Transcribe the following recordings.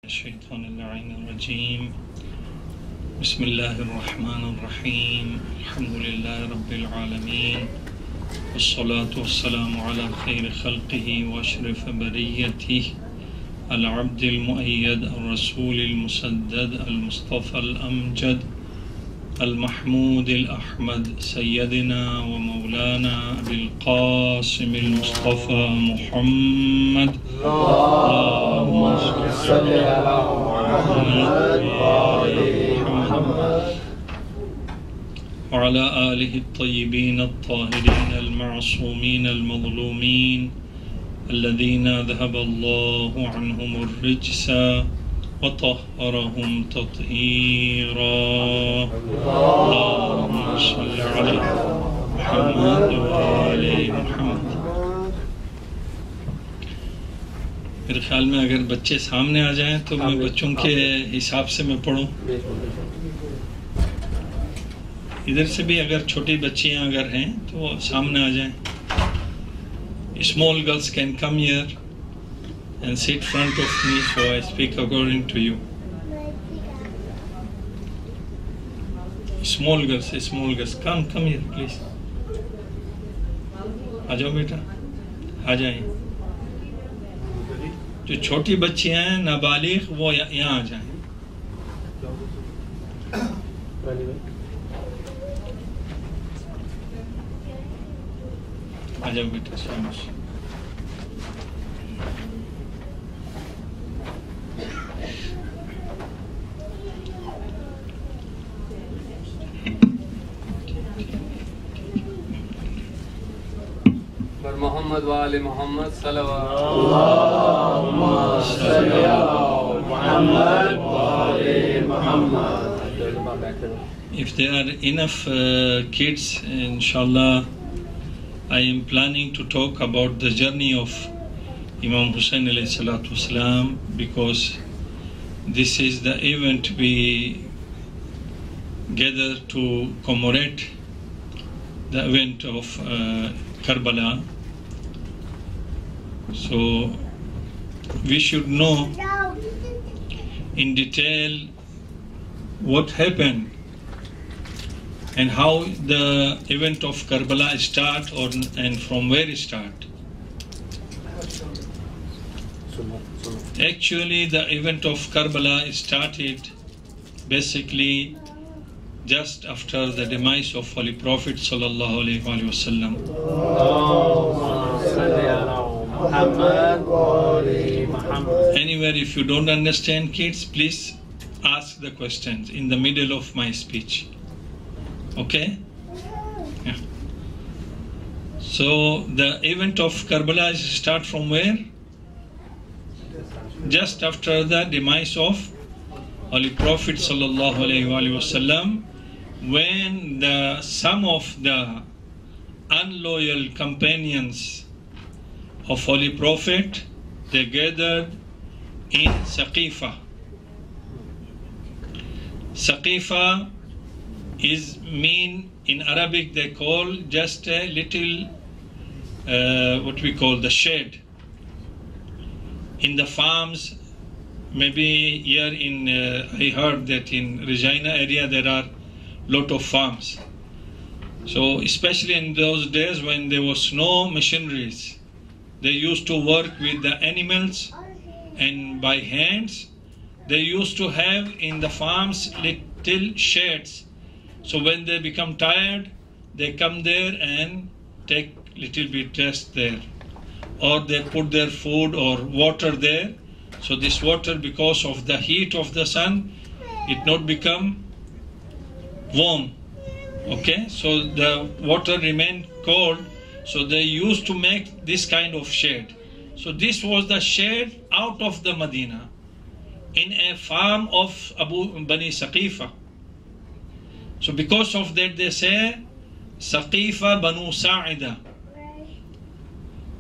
الشيطان اللعين الرجيم بسم الله الرحمن الرحيم الحمد لله رب العالمين والصلاة والسلام على خير خلقه وأشرف بريته العبد المؤيد الرسول المسدد المصطفى الأمجد المحمود الأحمد سيدنا ومولانا أبي القاسم المصطفى محمد اللهم صل على محمد وعلى آله الطيبين الطاهرين المعصومين المظلومين الذين ذهب الله عنهم الرجس وطهرهم تطهيرا اللهم صل على محمد وآل محمد. میرے خیال میں اگر بچے سامنے آ جائیں تو میں بچوں کے حساب سے میں پڑھوں. ادھر سے بھی اگر چھوٹی بچیاں اگر ہیں تو سامنے آ جائیں. Small girls can come here and sit in front of me so I speak according to you. Small girls, come here please. آ جاؤ بیٹا, آ جائیں. جو چھوٹی بچیاں ہیں نابالغ وہ یہاں آ جائیں. آ جاؤ بیٹا. محمد وآل محمد صلوات اللهم صل على محمد وآل محمد. If there are enough kids, inshallah, I am planning to talk about the journey of Imam Hussain alayhi salatu wasalam, because this is the event we gather to commemorate the event of Karbala. So we should know in detail what happened and how the event of Karbala start and from where it start. Actually, the event of Karbala started basically just after the demise of Holy Prophet sallallahu alaihi wasallam. Anywhere, if you don't understand, kids, please ask the questions in the middle of my speech. Okay? Yeah. So the event of Karbala start from where? Just after the demise of Holy Prophet sallallahu alaihi wasallam, when some of the unloyal companions of Holy Prophet, they gathered in Saqifa. Saqifa is mean in Arabic they call just a little what we call the shed in the farms. Maybe here in I heard that in Regina area there are lot of farms. So especially in those days when there was no machineries, they used to work with the animals and by hands. They used to have in the farms little sheds. So when they become tired, they come there and take little bit rest there. Or they put their food or water there. So this water, because of the heat of the sun, it not become warm. Okay, so the water remained cold. So they used to make this kind of shade. So this was the shade out of the Medina in a farm of Bani Saqifa. So because of that they say Saqifa Banu Sa'ida.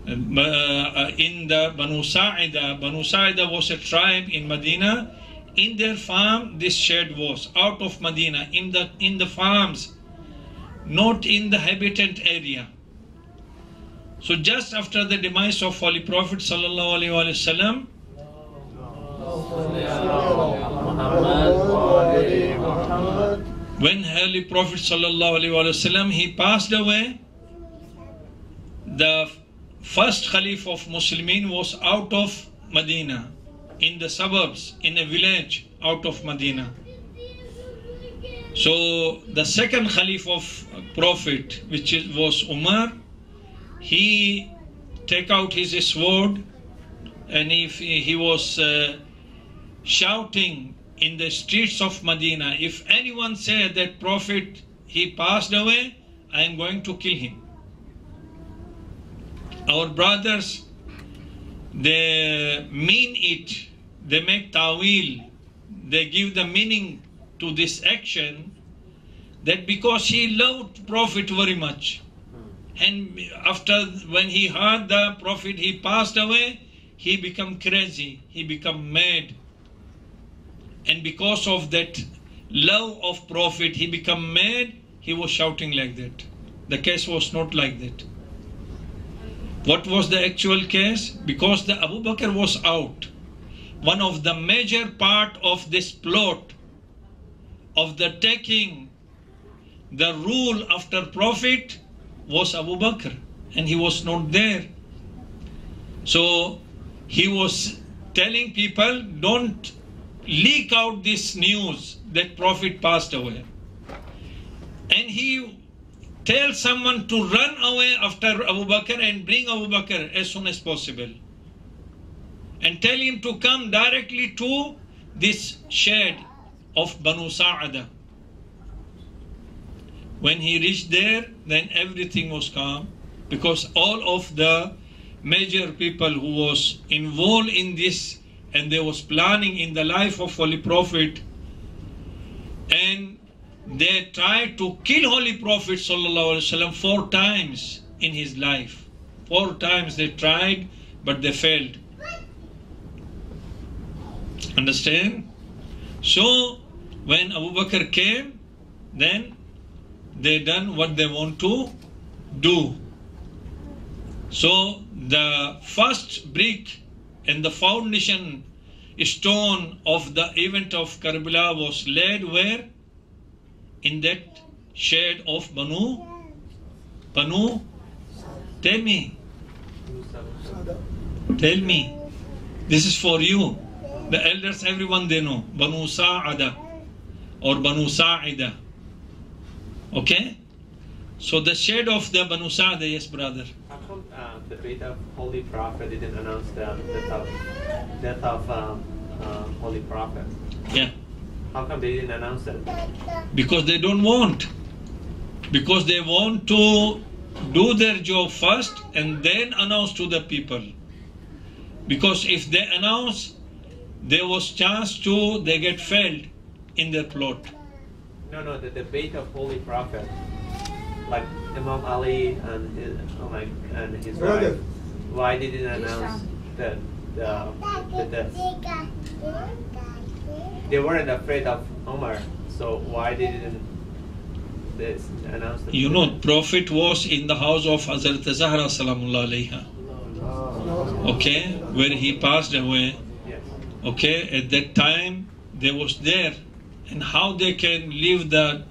In the Banu Sa'ida was a tribe in Medina. In their farm this shade was out of Medina, in the farms, not in the habitant area. So just after the demise of Holy Prophet sallallahu alaihi wasallam, When Holy Prophet ﷺ, he passed away, the first Khalif of Muslimin was out of Medina, in the suburbs, in a village out of Medina. So the second Khalif of Prophet, which was Umar, he take out his sword, and if he was shouting in the streets of Medina, if anyone said that Prophet, he passed away, I am going to kill him. Our brothers, they mean it, they make ta'wil, they give the meaning to this action, that because he loved Prophet very much, and after when he heard the Prophet, he passed away, he became crazy, he became mad, and because of that love of Prophet, he became mad, he was shouting like that. The case was not like that. What was the actual case? Because the Abu Bakr was out. One of the major part of this plot of the taking the rule after Prophet was Abu Bakr, and he was not there. So he was telling people, don't leak out this news that Prophet passed away. And he tells someone to run away after Abu Bakr and bring Abu Bakr as soon as possible. And tell him to come directly to this shed of Banu Sa'ada. When he reached there, then everything was calm, because all of the major people who was involved in this, and they was planning in the life of Holy Prophet, and they tried to kill Holy Prophet ﷺ 4 times in his life. 4 times they tried, but they failed. Understand? So when Abu Bakr came, then they done what they want to do. So the first brick and the foundation stone of the event of Karbala was laid where? In that shade of Banu, tell me. This is for you. The elders, everyone they know. Banu Sa'ada or Banu Sa'ida. Okay? So the shade of the Banu Sa'ada, yes brother. How come the fate of Holy Prophet didn't announce the death of Holy Prophet? Yeah. How come they didn't announce that? Because they don't want. Because they want to do their job first and then announce to the people. Because if they announce, there was chance to they get failed in their plot. No, the debate of Holy Prophet, like Imam Ali and his wife, why they didn't announce the death? They weren't afraid of Umar, so why they didn't announce the death? You know, Prophet was in the house of Hazrat Zahra salamullah alayha. Okay, where he passed away. Yes. Okay, at that time they was there, and how they can leave the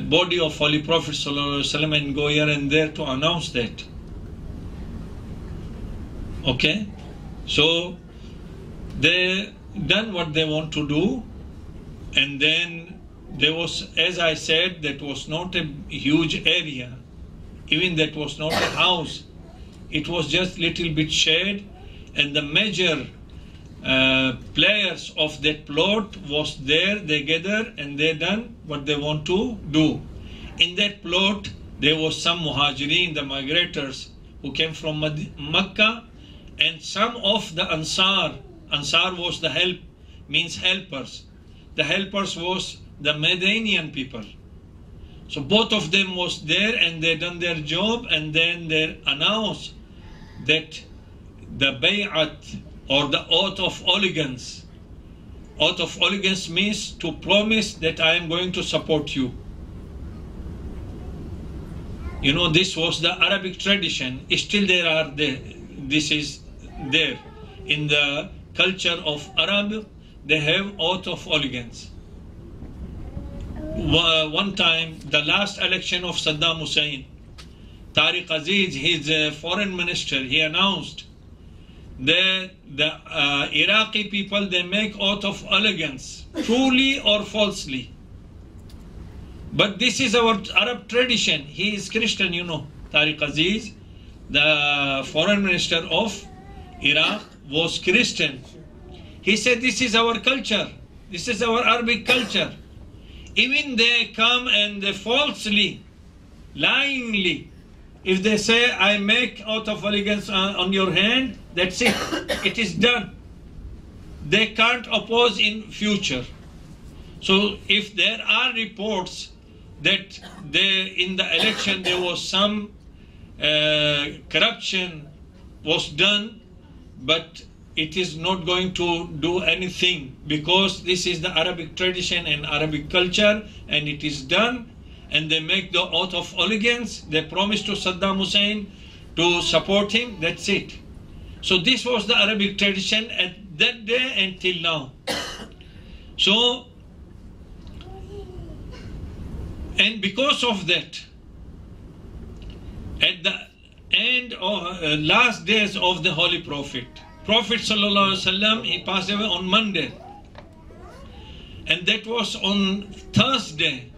body of Holy Prophet ﷺ and go here and there to announce that. Okay, so they done what they want to do, and then there was, as I said, that was not a huge area, even that was not a house. It was just little bit shade, and the major players of that plot was there. They gather and they done what they want to do. In that plot, there was some muhajirin, the migrators who came from Mecca, and some of the Ansar. Ansar was the help, means helpers. The helpers was the Medinian people. So both of them was there, and they done their job, and then they announced that the bay'at or the oath of allegiance. Oath of allegiance means to promise that I am going to support you. You know, this was the Arabic tradition. Still this is there in the culture of Arab, they have oath of allegiance. One time, the last election of Saddam Hussein, Tariq Aziz, his foreign minister, he announced that the Iraqi people, they make oath of allegiance, truly or falsely. But this is our Arab tradition. He is Christian, you know. Tariq Aziz, the foreign minister of Iraq, was Christian. He said, this is our culture. This is our Arabic culture. Even they come and they falsely, lyingly, if they say, I make oath of allegiance on your hand, that's it. It is done. They can't oppose in future. So if there are reports that in the election there was some corruption was done, but it is not going to do anything because this is the Arabic tradition and Arabic culture, and it is done, and they make the oath of allegiance, they promise to Saddam Hussein to support him, that's it. So this was the Arabic tradition at that day until now. So, and because of that, at the end of last days of the Holy Prophet, Prophet Sallallahu Alaihi Wasallam, he passed away on Monday, and that was on Thursday.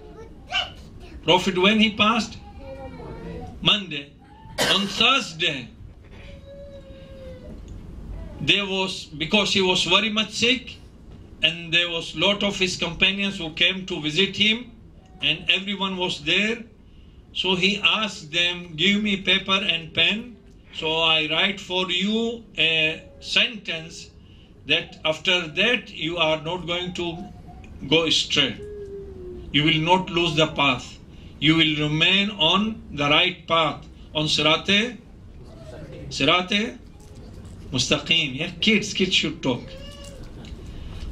Prophet, when he passed? Monday. On Thursday, there was, because he was very much sick, and there was a lot of his companions who came to visit him, and everyone was there. So he asked them, give me paper and pen, so I write for you a sentence that after that you are not going to go astray. You will not lose the path. You will remain on the right path, on Sirate Mustaqim. Yeah, kids should talk.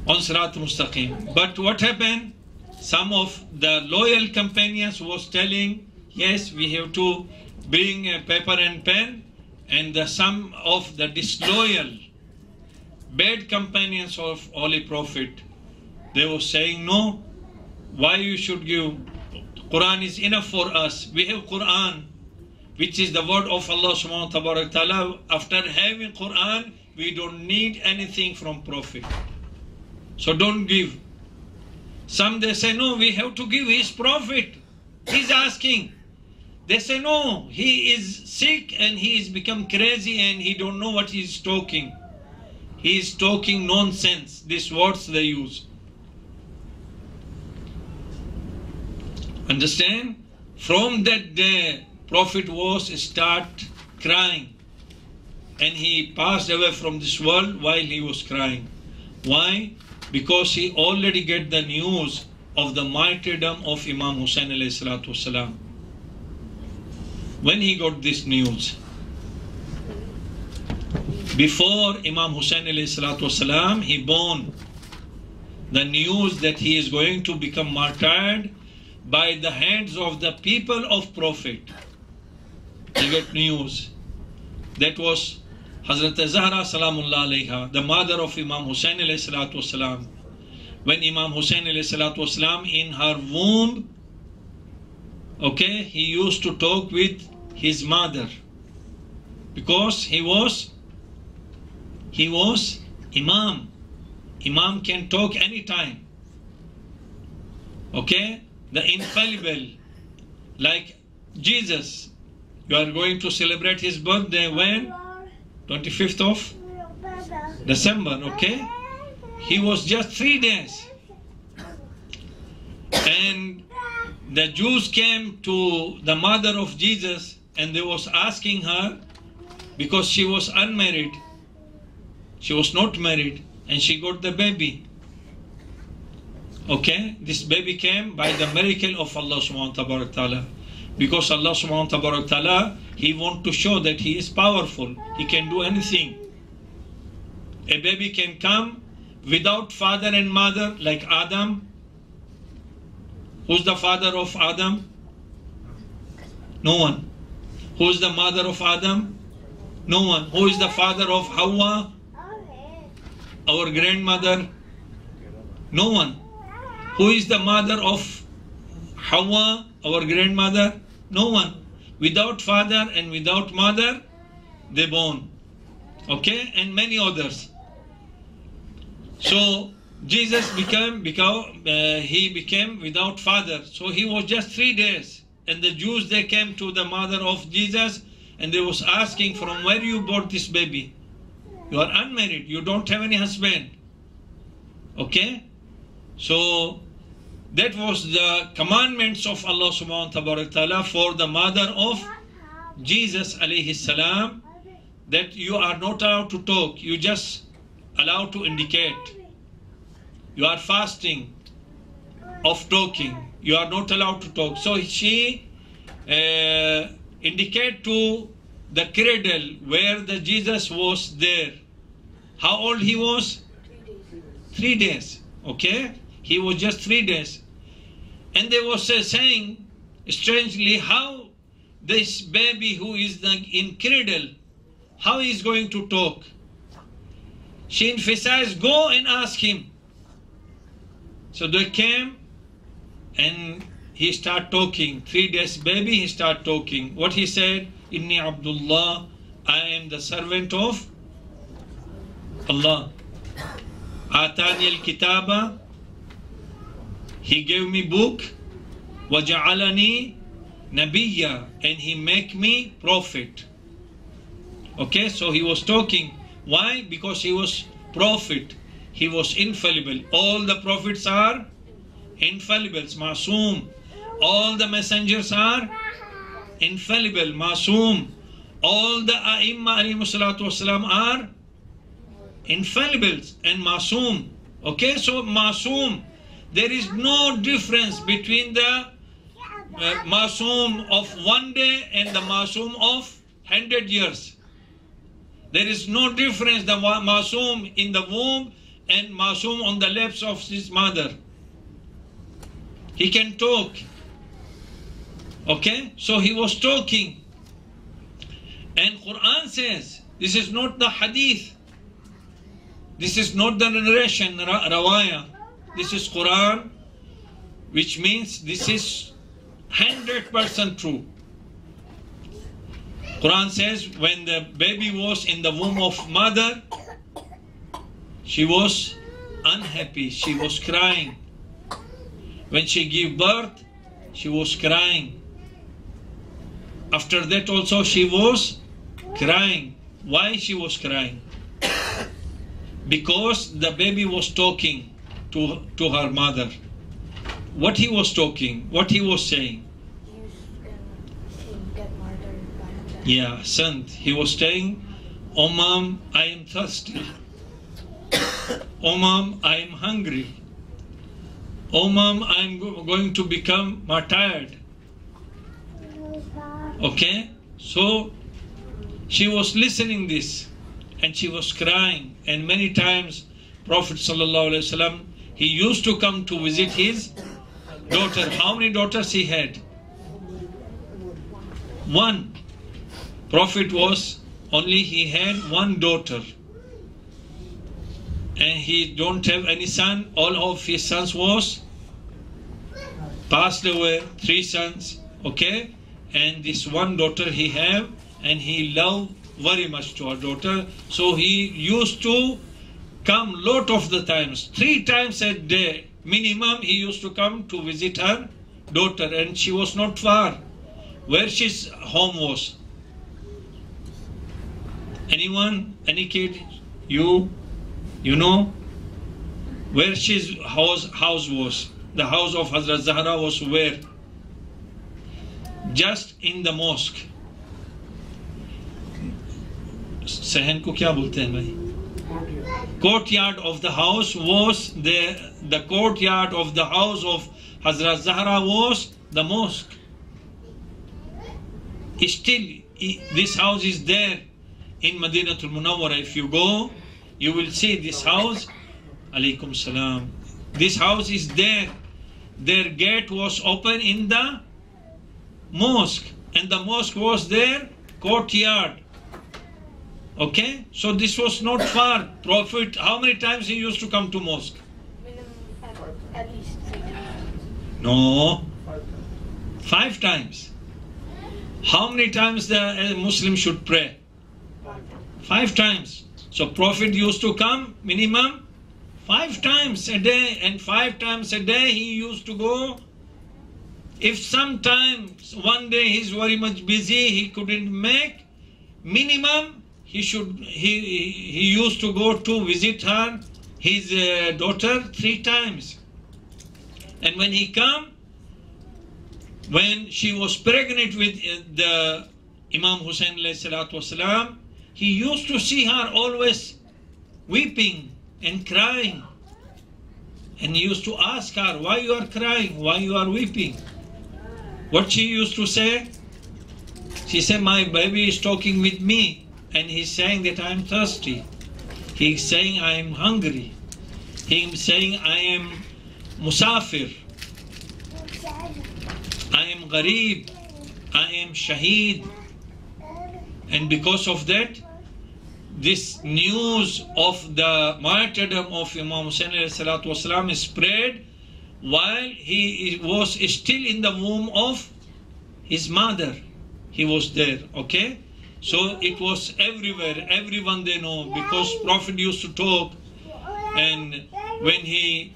On Sirate Mustaqim. But what happened? Some of the loyal companions was telling, yes, we have to bring a paper and pen, and some of the disloyal, bad companions of Holy Prophet, they were saying, no, why you should give? Quran is enough for us. We have Quran, which is the word of Allah subhanahu wa ta'ala. After having Quran, we don't need anything from Prophet. So don't give. Some they say, no, we have to give his Prophet. He's asking. They say, no, he is sick and he is become crazy and he don't know what he is talking. He is talking nonsense. These words they use. Understand? From that day, Prophet was start crying, and he passed away from this world while he was crying. Why? Because he already get the news of the martyrdom of Imam Hussain alayhi salatu wasalam. When he got this news, before Imam Hussain alayhi salatu wasalam, he born, the news that he is going to become martyred by the hands of the people of Prophet. He got news. That was Hazrat Zahra Salamullah alayha, the mother of Imam Hussain alayhi salatu wasalam. When Imam Hussain alayhi salatu wasalam in her womb, okay, he used to talk with his mother because he was Imam. Imam can talk anytime. Okay? The infallible, like Jesus. You are going to celebrate his birthday when? 25th of December, okay? He was just 3 days. And the Jews came to the mother of Jesus and they was asking her, because she was unmarried, she was not married, and she got the baby. Okay, this baby came by the miracle of Allah subhanahu wa ta'ala. Because Allah subhanahu wa ta'ala, He wants to show that He is powerful. He can do anything. A baby can come without father and mother, like Adam. Who's the father of Adam? No one. Who's the mother of Adam? No one. Who is the father of Hawa? our grandmother? No one. Who is the mother of Hawa, our grandmother? No one. Without father and without mother, they born. Okay, and many others. So Jesus became without father. So he was just 3 days. And the Jews, they came to the mother of Jesus and they was asking, from where you brought this baby? You are unmarried. You don't have any husband. Okay? So that was the commandments of Allah subhanahu wa ta'ala for the mother of Jesus alayhi salam, that you are not allowed to talk. You just allowed to indicate. You are fasting of talking. You are not allowed to talk. So she indicate to the cradle where the Jesus was there. How old he was? 3 days. Okay? He was just 3 days. And they was saying, strangely, how this baby who is in cradle, how he is going to talk? She emphasized, go and ask him. So they came and he started talking. 3 days baby, he started talking. What he said? Inni Abdullah, I am the servant of Allah. Atani al-kitaba, he gave me book. Waja'alani nabiyya, and he make me prophet. Okay, so he was talking. Why? Because he was prophet. He was infallible. All the prophets are infallible, masoom. All the messengers are infallible, masoom. All the A'imma alayhimu salatu wasalam are infallible and masoom. Okay, so masoom. There is no difference between the masoom of 1 day and the masoom of 100 years. There is no difference, the masoom in the womb and masoom on the lips of his mother. He can talk. Okay, so he was talking. And Quran says, this is not the hadith. This is not the narration, rawaya. This is Quran, which means this is 100% true. Quran says when the baby was in the womb of mother, she was unhappy, she was crying. When she gave birth, she was crying. After that also she was crying. Why she was crying? Because the baby was talking to her mother. What he was talking, what he was saying. Yeah, son, he was saying, oh mom, I am thirsty. Oh mom, I am hungry. Oh mom, I am going to become martyred. Okay, so she was listening this and she was crying. And many times Prophet sallallahu alaihi wasallam, he used to come to visit his daughter. How many daughters he had? One. Prophet was only, he had one daughter. And he don't have any son. All of his sons was passed away. 3 sons. Okay. And this one daughter he have, and he loved very much to her daughter. So he used to come lot of the times, 3 times a day minimum. He used to come to visit her daughter, and she was not far where his home was. Anyone, any kid, you know where his house was? The house of Hazrat Zahra was where? Just in the mosque. Sehen ko kya bolte hain bhai? Courtyard of the house was the courtyard of the house of Hazrat Zahra was the mosque. Still, this house is there in Madinatul Munawwara. If you go, you will see this house. Alaykum salam. This house is there. Their gate was open in the mosque, and the mosque was their courtyard. Okay, so this was not far. Prophet, how many times he used to come to mosque? At least 3 times. No, 5 times. How many times the Muslim should pray? 5 times. So Prophet used to come minimum 5 times a day, and 5 times a day he used to go. If sometimes one day he's very much busy, he couldn't make, minimum he used to go to visit her, his daughter 3 times. And when he come, when she was pregnant with the Imam Hussein alayhi salatu wasalam, he used to see her always weeping and crying. And he used to ask her, why you are crying? Why you are weeping? What she used to say? She said, my baby is talking with me and he's saying that I am thirsty. He's saying I am hungry. He's saying I am musafir. I am gharib. I am shaheed. And because of that, this news of the martyrdom of Imam Hussein ﷺ is spread while he was still in the womb of his mother. He was there, okay? So it was everywhere, everyone they know, because Prophet used to talk, and when he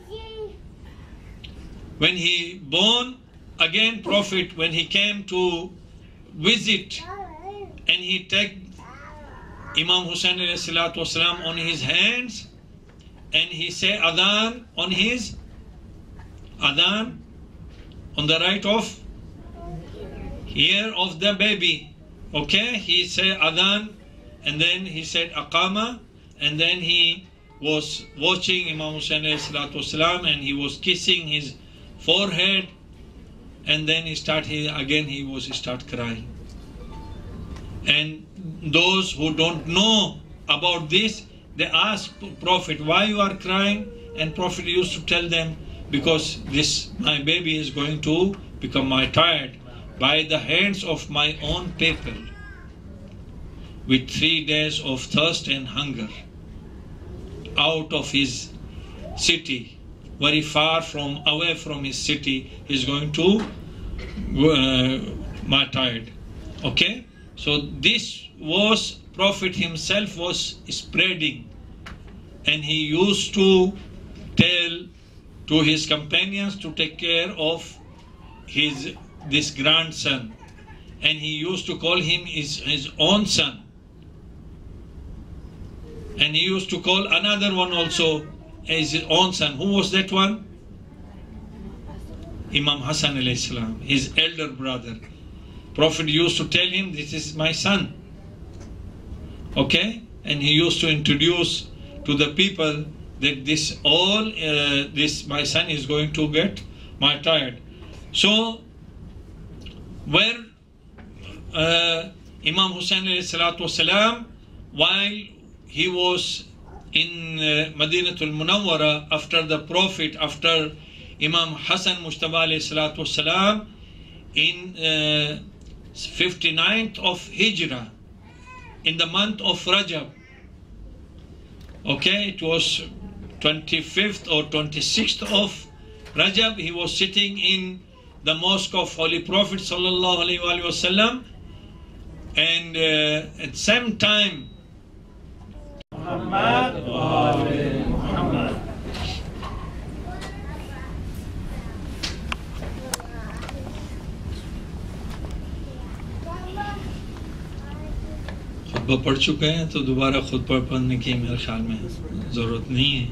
born, again Prophet, when he came to visit, and he take Imam Hussein ﷺ on his hands, and he say adhan on his adhan on the right of ear of the baby. Okay, he said adhan, and then he said aqama, and then he was watching Imam Hussein ﷺ, and he was kissing his forehead, and then he start crying. And those who don't know about this, they ask Prophet, why you are crying? And Prophet used to tell them, because my baby is going to become martyred by the hands of my own people, with 3 days of thirst and hunger, out of his city, very far away from his city, he's going to martyred. Okay, so this was Prophet himself was spreading, and he used to tell to his companions to take care of this grandson, and he used to call him his own son, and he used to call another one also as his own son. Who was that one? Imam Hassan alayhi salam, his elder brother. Prophet used to tell him, this is my son. Okay, and he used to introduce to the people that this my son is going to get martyred. So where Imam Hussein ﷺ, while he was in Madinatul Munawwara, after the Prophet, after Imam Hassan Mujtaba ﷺ, in 59th of Hijrah, in the month of Rajab. Okay, it was 25th or 26th of Rajab. He was sitting in the mosque of Holy Prophet sallallahu alaihi wasallam, and at the same time, Muhammad wa ali Muhammad. خطبہ پڑھ چکے ہیں تو دوبارہ خطبہ پڑھنے کی میرے خیال میں ضرورت نہیں ہے.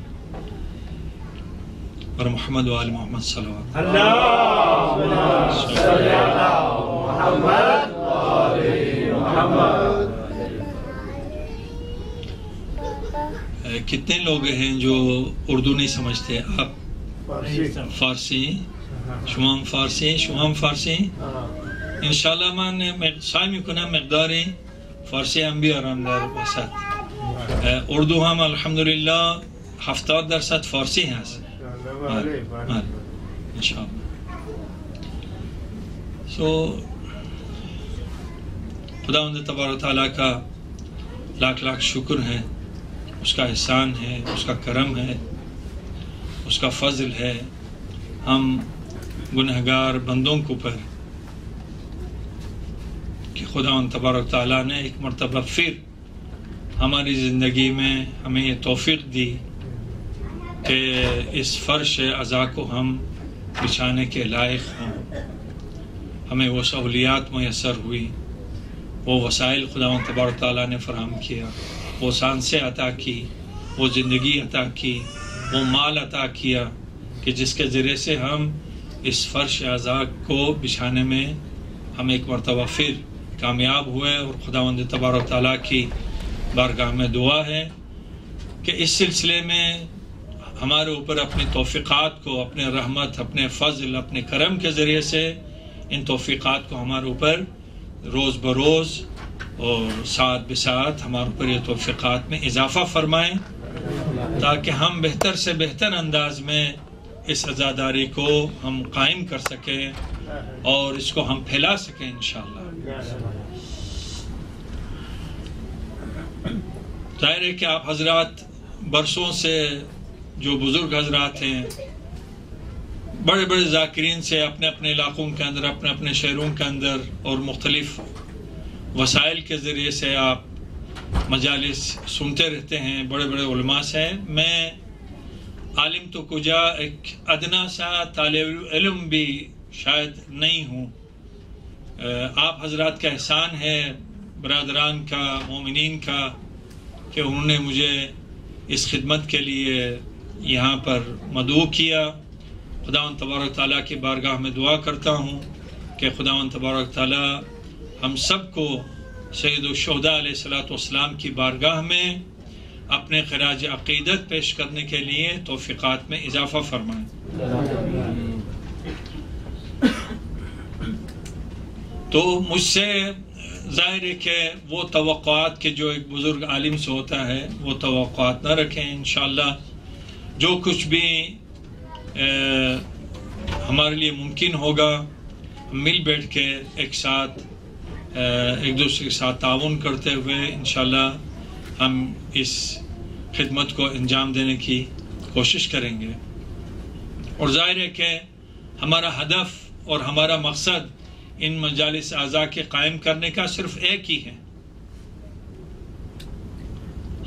اور محمد و آل محمد صلوات اللہم صلی علی محمد و آل محمد. کتنے لوگ ہیں جو اردو نہیں سمجھتے؟ آپ فارسی، شمام فارسی انشاءالله من سعی میکنم مقداری فارسی هم بیارم در وسط. اردو هم الحمدلله 70% فارسی هست انشاءالله. خداوند تبارک و تعالی کا لاکھ لاکھ شکر ہے، اس کا احسان ہے، اس کا کرم ہے، اس کا فضل ہے ہم گنہگار بندوں کے اوپر کہ خدا تبارک تعالیٰ نے ایک مرتبہ پھر ہماری زندگی میں ہمیں یہ توفیق دی کہ اس فرش عزا کو ہم بچھانے کے لائق ہوں، ہمیں وہ سہولیات میسر ہوئی، وہ وسائل خدا تبارک تعالیٰ نے فراہم کیا، وہ سانسیں عطا کی، وہ زندگی عطا کی، وہ مال عطا کیا کہ جس کے ذریعے سے ہم اس فرش عزا کو بچھانے میں ہم ایک مرتبہ پھر کامیاب ہوئے۔ اور خداوند تبارک تعالیٰ کی بارگاہ میں دعا ہے کہ اس سلسلے میں ہمارے اوپر اپنی توفیقات کو، اپنے رحمت، اپنے فضل، اپنے کرم کے ذریعے سے ان توفیقات کو ہمارے اوپر روز بروز اور ساتھ بساتھ ہمارے اوپر یہ توفیقات میں اضافہ فرمائیں تاکہ ہم بہتر سے بہتر انداز میں اس عزاداری کو ہم قائم کر سکیں اور اس کو ہم پھیلا سکیں انشاءاللہ۔ ظاہر ہے کہ آپ حضرات برسوں سے جو بزرگ حضرات ہیں، بڑے بڑے ذاکرین سے اپنے اپنے علاقوں کے اندر، اپنے اپنے شہروں کے اندر اور مختلف وسائل کے ذریعے سے آپ مجالس سنتے رہتے ہیں، بڑے بڑے علماء سے۔ میں عالم تو کجا ایک ادنا سا طالب علم بھی شاید نہیں ہوں۔ آپ حضرات کا احسان ہے، برادران کا، مومنین کا، کہ انہوں نے مجھے اس خدمت کے لیے یہاں پر مدعو کیا۔ خداوند تبارک تعالیٰ کی بارگاہ میں دعا کرتا ہوں کہ خداوند تبارک تعالیٰ ہم سب کو سید الشہداء علیہ السلام کی بارگاہ میں اپنے خراج عقیدت پیش کرنے کے لیے توفیقات میں اضافہ فرمائیں۔ تو مجھ سے ظاہر ہے کہ وہ توقعات کے جو ایک بزرگ عالم سے ہوتا ہے وہ توقعات نہ رکھیں۔ انشاءاللہ جو کچھ بھی ہمارے لیے ممکن ہوگا، مل بیٹھ کے ایک ساتھ ایک دوسرے کے ساتھ تعاون کرتے ہوئے انشاءاللہ ہم اس خدمت کو انجام دینے کی کوشش کریں گے۔ اور ظاہر ہے کہ ہمارا ہدف اور ہمارا مقصد ان مجالس اعضاء کے قائم کرنے کا صرف ایک ہی ہے۔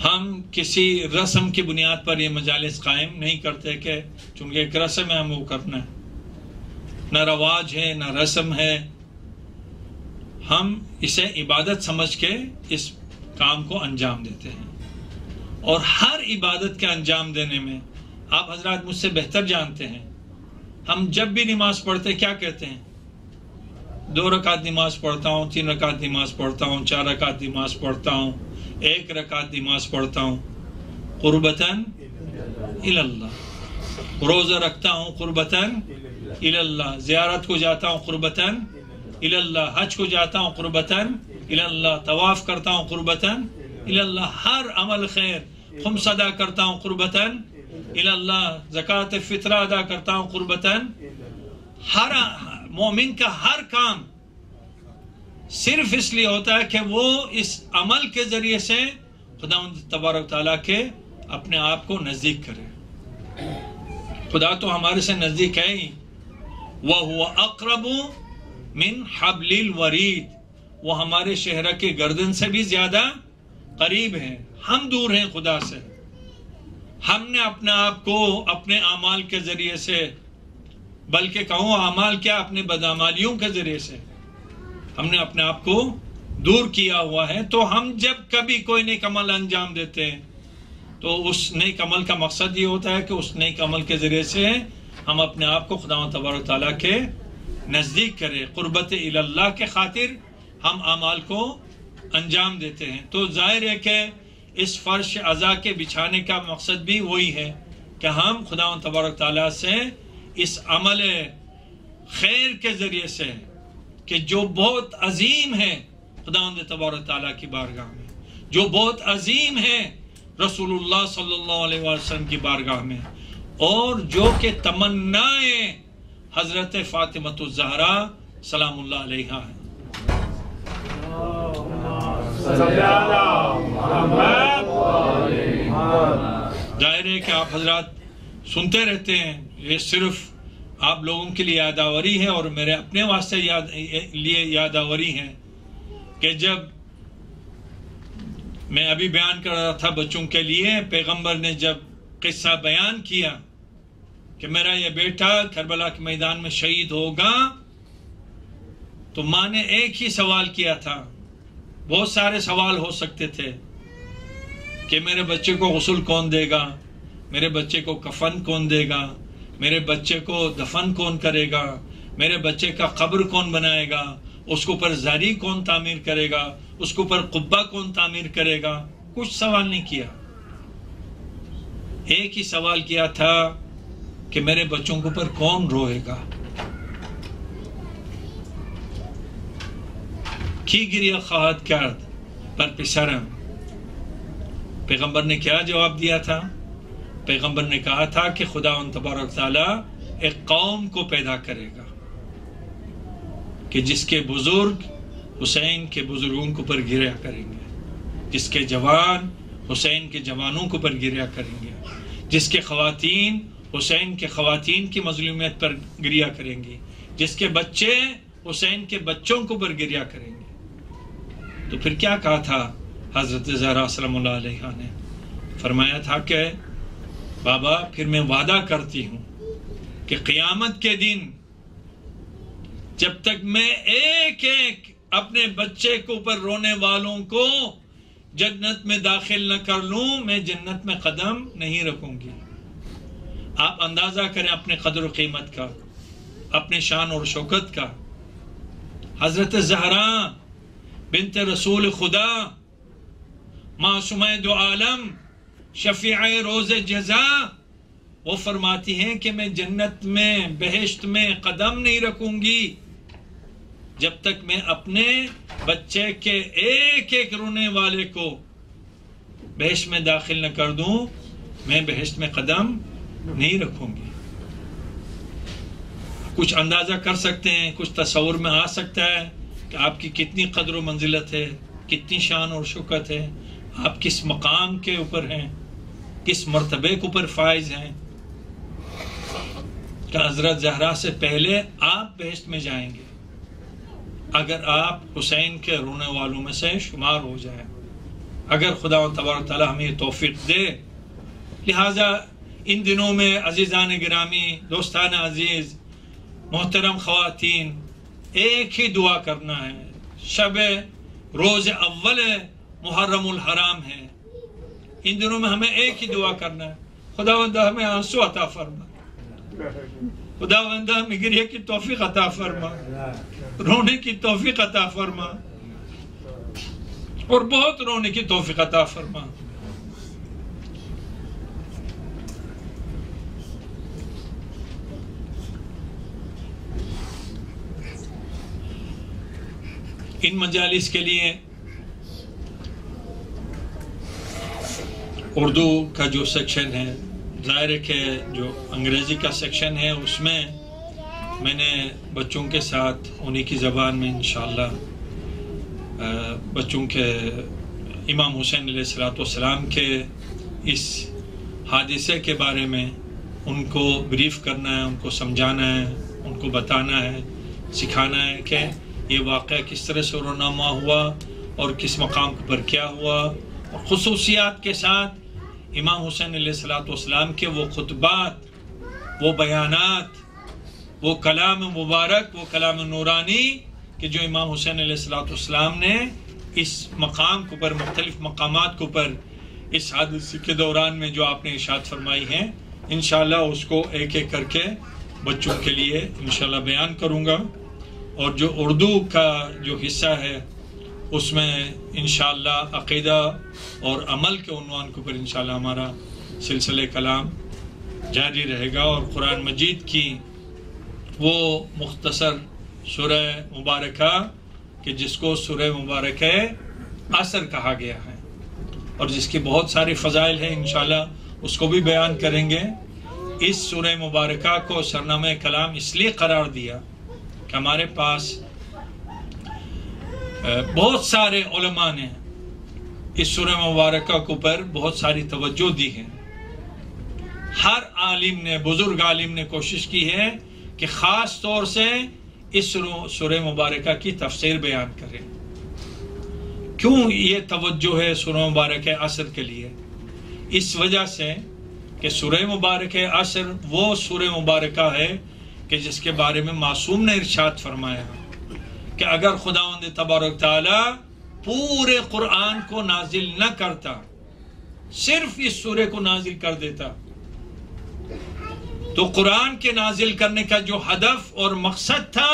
ہم کسی رسم کی بنیاد پر یہ مجالس قائم نہیں کرتے کہ چونکہ ایک رسم ہے ہم وہ کرنا ہے، نہ رواج ہے نہ رسم ہے۔ ہم اسے عبادت سمجھ کے اس کام کو انجام دیتے ہیں، اور ہر عبادت کے انجام دینے میں آپ حضرات مجھ سے بہتر جانتے ہیں، ہم جب بھی نماز پڑھتے کیا کہتے ہیں؟ 2 رکعت نماز پڑھتا ہوں، 3 رکعت نماز پڑھتا ہوں، 4 رکعت نماز پڑھتا ہوں، 1 رکعت نماز پڑھتا ہوں، قربتاً اللہ، روزہ رکھتا ہوں قربتاً اللہ، زیارت کو جاتا ہوں قربتاً اللہ، حج کو جاتا ہوں قربتاً اللہ، طواف کرتا ہوں قربتاً اللہ، ہر عمل خیر، خمس ادا کرتا ہوں قربتاً اللہ، زکوٰۃ فطرہ ادا کرتا ہوں قربتاً۔ ہر مومن کا ہر کام صرف اس لیے ہوتا ہے کہ وہ اس عمل کے ذریعے سے خداوند تبارک تعالیٰ کے اپنے آپ کو نزدیک کرے۔ خدا تو ہمارے سے نزدیک ہے ہی، وَهُوَ أَقْرَبُ مِنْ حَبْلِ الْوَرِيدِ، وہ ہمارے شہرہ کے گردن سے بھی زیادہ قریب ہے۔ ہم دور ہیں خدا سے، ہم نے اپنے آپ کو اپنے اعمال کے ذریعے سے، بلکہ کہوں اعمال کیا، اپنے بدعمالیوں کے ذریعے سے ہم نے اپنے آپ کو دور کیا ہوا ہے۔ تو ہم جب کبھی کوئی نیک عمل انجام دیتے ہیں تو اس نیک عمل کا مقصد یہ ہوتا ہے کہ اس نیک عمل کے ذریعے سے ہم اپنے آپ کو خداوند تبارک تعالیٰ کے نزدیک کریں، قربت اللہ کے خاطر ہم اعمال کو انجام دیتے ہیں۔ تو ظاہر ہے کہ اس فرش عزا کے بچھانے کا مقصد بھی وہی ہے کہ ہم خداوند تبارک تعالیٰ سے اس عمل خیر کے ذریعے سے کہ جو بہت عظیم ہے خداوند تبارک تعالیٰ کی بارگاہ میں، جو بہت عظیم ہے رسول اللہ صلی اللہ علیہ وسلم کی بارگاہ میں، اور جو کہ تمنائیں حضرت فاطمہ الزہرا سلام اللہ علیہا ہے۔ ظاہر ہے کہ آپ حضرات سنتے رہتے ہیں، یہ صرف آپ لوگوں کے لیے یادآوری ہے اور میرے اپنے واسطے لیے یادآوری ہے کہ جب میں ابھی بیان کر رہا تھا بچوں کے لیے، پیغمبر نے جب قصہ بیان کیا کہ میرا یہ بیٹا کربلا کے میدان میں شہید ہوگا، تو ماں نے ایک ہی سوال کیا تھا، بہت سارے سوال ہو سکتے تھے کہ میرے بچے کو غسل کون دے گا، میرے بچے کو کفن کون دے گا، میرے بچے کو دفن کون کرے گا، میرے بچے کا قبر کون بنائے گا، اس کے اوپر زاری کون تعمیر کرے گا، اس کے اوپر قبہ کون تعمیر کرے گا. کچھ سوال نہیں کیا، ایک ہی سوال کیا تھا کہ میرے بچوں کے اوپر کون روئے گا. کی گریہ خواہد کرد پر پسرم. پیغمبر نے کیا جواب دیا تھا؟ پیغمبر نے کہا تھا کہ خداوند تبارک تعالیٰ ایک قوم کو پیدا کرے گا کہ جس کے بزرگ حسین کے بزرگوں کو پر گریا کریں گے، جس کے جوان حسین کے جوانوں کو پر گریا کریں گے، جس کے خواتین حسین کے خواتین کی مظلومیت پر گریا کریں گی، جس کے بچے حسین کے بچوں کو پر گریا کریں گے. تو پھر کیا کہا تھا حضرت زہرا سلام اللہ علیہ نے؟ فرمایا تھا کہ بابا پھر میں وعدہ کرتی ہوں کہ قیامت کے دن جب تک میں ایک ایک اپنے بچے کے اوپر رونے والوں کو جنت میں داخل نہ کر لوں، میں جنت میں قدم نہیں رکھوں گی. آپ اندازہ کریں اپنے قدر و قیمت کا، اپنے شان اور شوکت کا. حضرت زہرا بنت رسول خدا، معصومہ دو عالم، شفیع روز جزا، وہ فرماتی ہیں کہ میں جنت میں بہشت میں قدم نہیں رکھوں گی جب تک میں اپنے بچے کے ایک ایک رونے والے کو بہشت میں داخل نہ کر دوں، میں بہشت میں قدم نہیں رکھوں گی. کچھ اندازہ کر سکتے ہیں، کچھ تصور میں آ سکتا ہے کہ آپ کی کتنی قدر و منزلت ہے، کتنی شان اور شوکت ہے، آپ کس مقام کے اوپر ہیں، کس مرتبے کے اوپر فائز ہیں کہ حضرت زہرا سے پہلے آپ بہشت میں جائیں گے اگر آپ حسین کے رونے والوں میں سے شمار ہو جائیں، اگر خدا تبارک تعالیٰ ہمیں توفیق دے. لہٰذا ان دنوں میں عزیزان گرامی، دوستان عزیز، محترم خواتین، ایک ہی دعا کرنا ہے. شب روز اول محرم الحرام ہے، ان دنوں میں ہمیں ایک ہی دعا کرنا ہے، خداوند ہمیں آنسو عطا فرما، خداوند ہمیں گریہ کی توفیق عطا فرما، رونے کی توفیق عطا فرما، اور بہت رونے کی توفیق عطا فرما. ان مجالس کے لیے اردو کا جو سیکشن ہے، ظاہر ہے کہ جو انگریزی کا سیکشن ہے اس میں میں نے بچوں کے ساتھ انہی کی زبان میں انشاءاللہ بچوں کے امام حسین علیہ السلام کے اس حادثے کے بارے میں ان کو بریف کرنا ہے، ان کو سمجھانا ہے، ان کو بتانا ہے، سکھانا ہے کہ یہ واقعہ کس طرح سے رونما ہوا اور کس مقام پر کیا ہوا، اور خصوصیات کے ساتھ امام حسین علیہ السلام کے وہ خطبات، وہ بیانات، وہ کلام مبارک، وہ کلام نورانی کہ جو امام حسین علیہ السلام نے اس مقام کے اوپر، مختلف مقامات کے اوپر اس حادثے کے دوران میں جو آپ نے ارشاد فرمائی ہیں، انشاءاللہ اس کو ایک ایک کر کے بچوں کے لیے انشاءاللہ بیان کروں گا. اور جو اردو کا جو حصہ ہے اس میں انشاءاللہ عقیدہ اور عمل کے عنوان کے اوپر انشاءاللہ ہمارا سلسلہ کلام جاری رہے گا، اور قرآن مجید کی وہ مختصر سورہ مبارکہ کہ جس کو سورہ مبارکہ عصر کہا گیا ہے اور جس کی بہت ساری فضائل ہیں، انشاءاللہ اس کو بھی بیان کریں گے. اس سورہ مبارکہ کو سرنامہ کلام اس لیے قرار دیا کہ ہمارے پاس بہت سارے علماء نے اس سورہ مبارکہ کو پر بہت ساری توجہ دی ہے. ہر عالم نے، بزرگ عالم نے کوشش کی ہے کہ خاص طور سے اس سورہ مبارکہ کی تفسیر بیان کرے. کیوں یہ توجہ ہے سورہ مبارکہ عصر کے لیے؟ اس وجہ سے کہ سورہ مبارکہ عصر وہ سورہ مبارکہ ہے کہ جس کے بارے میں معصوم نے ارشاد فرمایا کہ اگر خداوند تبارک تعالی پورے قرآن کو نازل نہ کرتا، صرف اس سورہ کو نازل کر دیتا، تو قرآن کے نازل کرنے کا جو ہدف اور مقصد تھا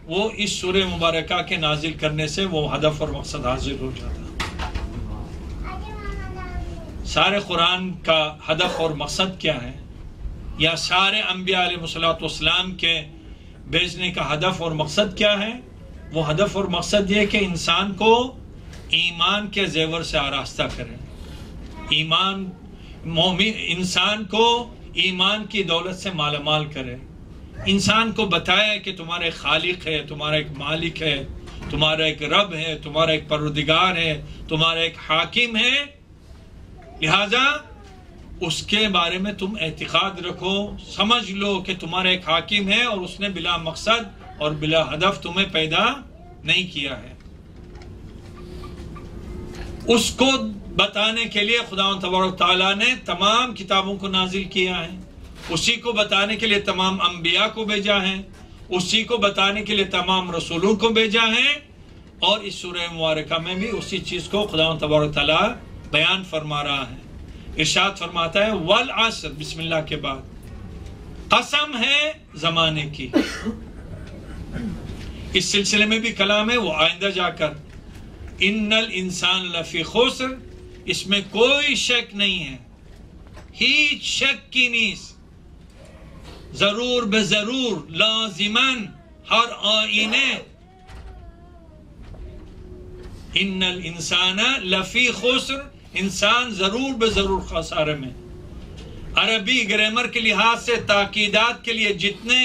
وہ اس سورہ مبارکہ کے نازل کرنے سے وہ ہدف اور مقصد حاصل ہو جاتا. سارے قرآن کا ہدف اور مقصد کیا ہے؟ یا سارے انبیاء علیہ السلام کے بھیجنے کا ہدف اور مقصد کیا ہے؟ وہ ہدف اور مقصد یہ کہ انسان کو ایمان کے زیور سے آراستہ کرے، انسان کو ایمان کی دولت سے مالا مال کرے، انسان کو بتائے کہ تمہارا ایک خالق ہے، تمہارا ایک مالک ہے، تمہارا ایک رب ہے، تمہارا ایک پروردگار ہے، تمہارا ایک حاکم ہے، لہذا اس کے بارے میں تم اعتقاد رکھو، سمجھ لو کہ تمہارا ایک حاکم ہے اور اس نے بلا مقصد اور بلا ہدف تمہیں پیدا نہیں کیا ہے. اس کو بتانے کے لیے خداوند تبارک تعالیٰ نے تمام کتابوں کو نازل کیا ہے، اسی کو بتانے کے لیے تمام انبیاء کو بھیجا ہے، اسی کو بتانے کے لیے تمام رسولوں کو بھیجا ہے، اور اس سورہ مبارکہ میں بھی اسی چیز کو خداوند تبارک تعالیٰ بیان فرما رہا ہے. ارشاد فرماتا ہے والعصر، بسم اللہ کے بعد قسم ہے زمانے کی. اس سلسلے میں بھی کلام ہے، وہ آئندہ جا کر ان الانسان لفی خسر، اس میں کوئی شک نہیں ہے، ہیچ شک کی نیس، ضرور بے ضرور، لازماً، ہر آئینے، ان الانسان لفی خسر، انسان ضرور بے ضرور خسارے میں. عربی گرامر کے لحاظ سے تاکیدات کے لیے جتنے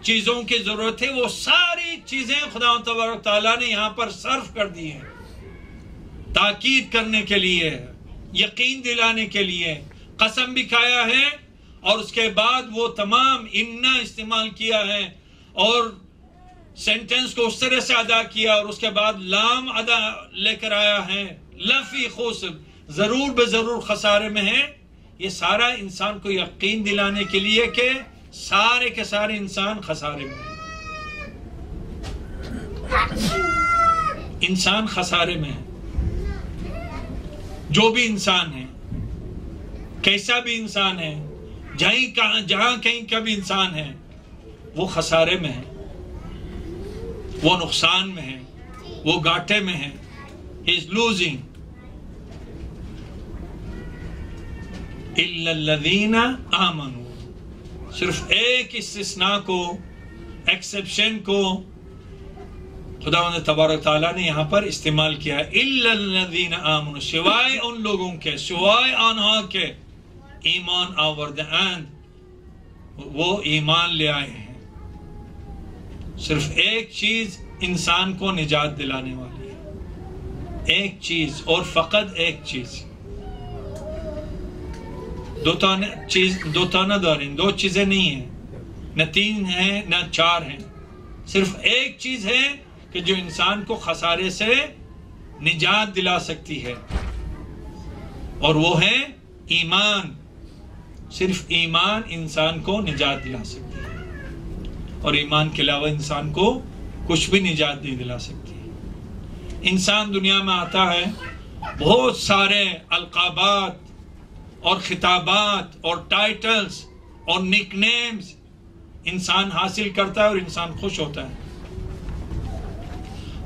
چیزوں کی ضرورت ہے وہ ساری چیزیں خداوند تبارک تعالیٰ نے یہاں پر صرف کر دی ہیں، تاکید کرنے کے لیے، یقین دلانے کے لیے. قسم بھی کھایا ہے اور اس کے بعد وہ تمام انا استعمال کیا ہے اور سینٹنس کو اس طرح سے ادا کیا اور اس کے بعد لام ادا لے کر آیا ہے، لفی خسر، ضرور بے ضرور خسارے میں ہے. یہ سارا انسان کو یقین دلانے کے لیے کہ سارے کے سارے انسان خسارے میں ہیں. انسان خسارے میں ہے، جو بھی انسان ہے، کیسا بھی انسان ہے، جہاں کہیں کا بھی انسان ہے، وہ خسارے میں ہے، وہ نقصان میں ہے، وہ گھاٹے میں ہے. He is losing. إِلَّا الَّذِينَ آمَنُوا، صرف ایک استثناء کو، ایکسپشن کو خداوند تبارک تعالیٰ نے یہاں پر استعمال کیا ہے. إِلَّا الَّذِينَ آمَنُوا، سوائے ان لوگوں کے، سوائے آنہا کے ایمان آورد and وہ ایمان لے آئے ہیں. صرف ایک چیز انسان کو نجات دلانے والی ہے، ایک چیز اور فقط ایک چیز. دو تانہ داریں، دو چیزیں نہیں ہیں، نہ تین ہیں نہ چار ہیں، صرف ایک چیز ہے کہ جو انسان کو خسارے سے نجات دلا سکتی ہے، اور وہ ہے ایمان. صرف ایمان انسان کو نجات دلا سکتی ہے، اور ایمان کے علاوہ انسان کو کچھ بھی نجات نہیں دلا سکتی. انسان دنیا میں آتا ہے، بہت سارے القابات اور خطابات اور ٹائٹلز اور نک نیمز انسان حاصل کرتا ہے اور انسان خوش ہوتا ہے.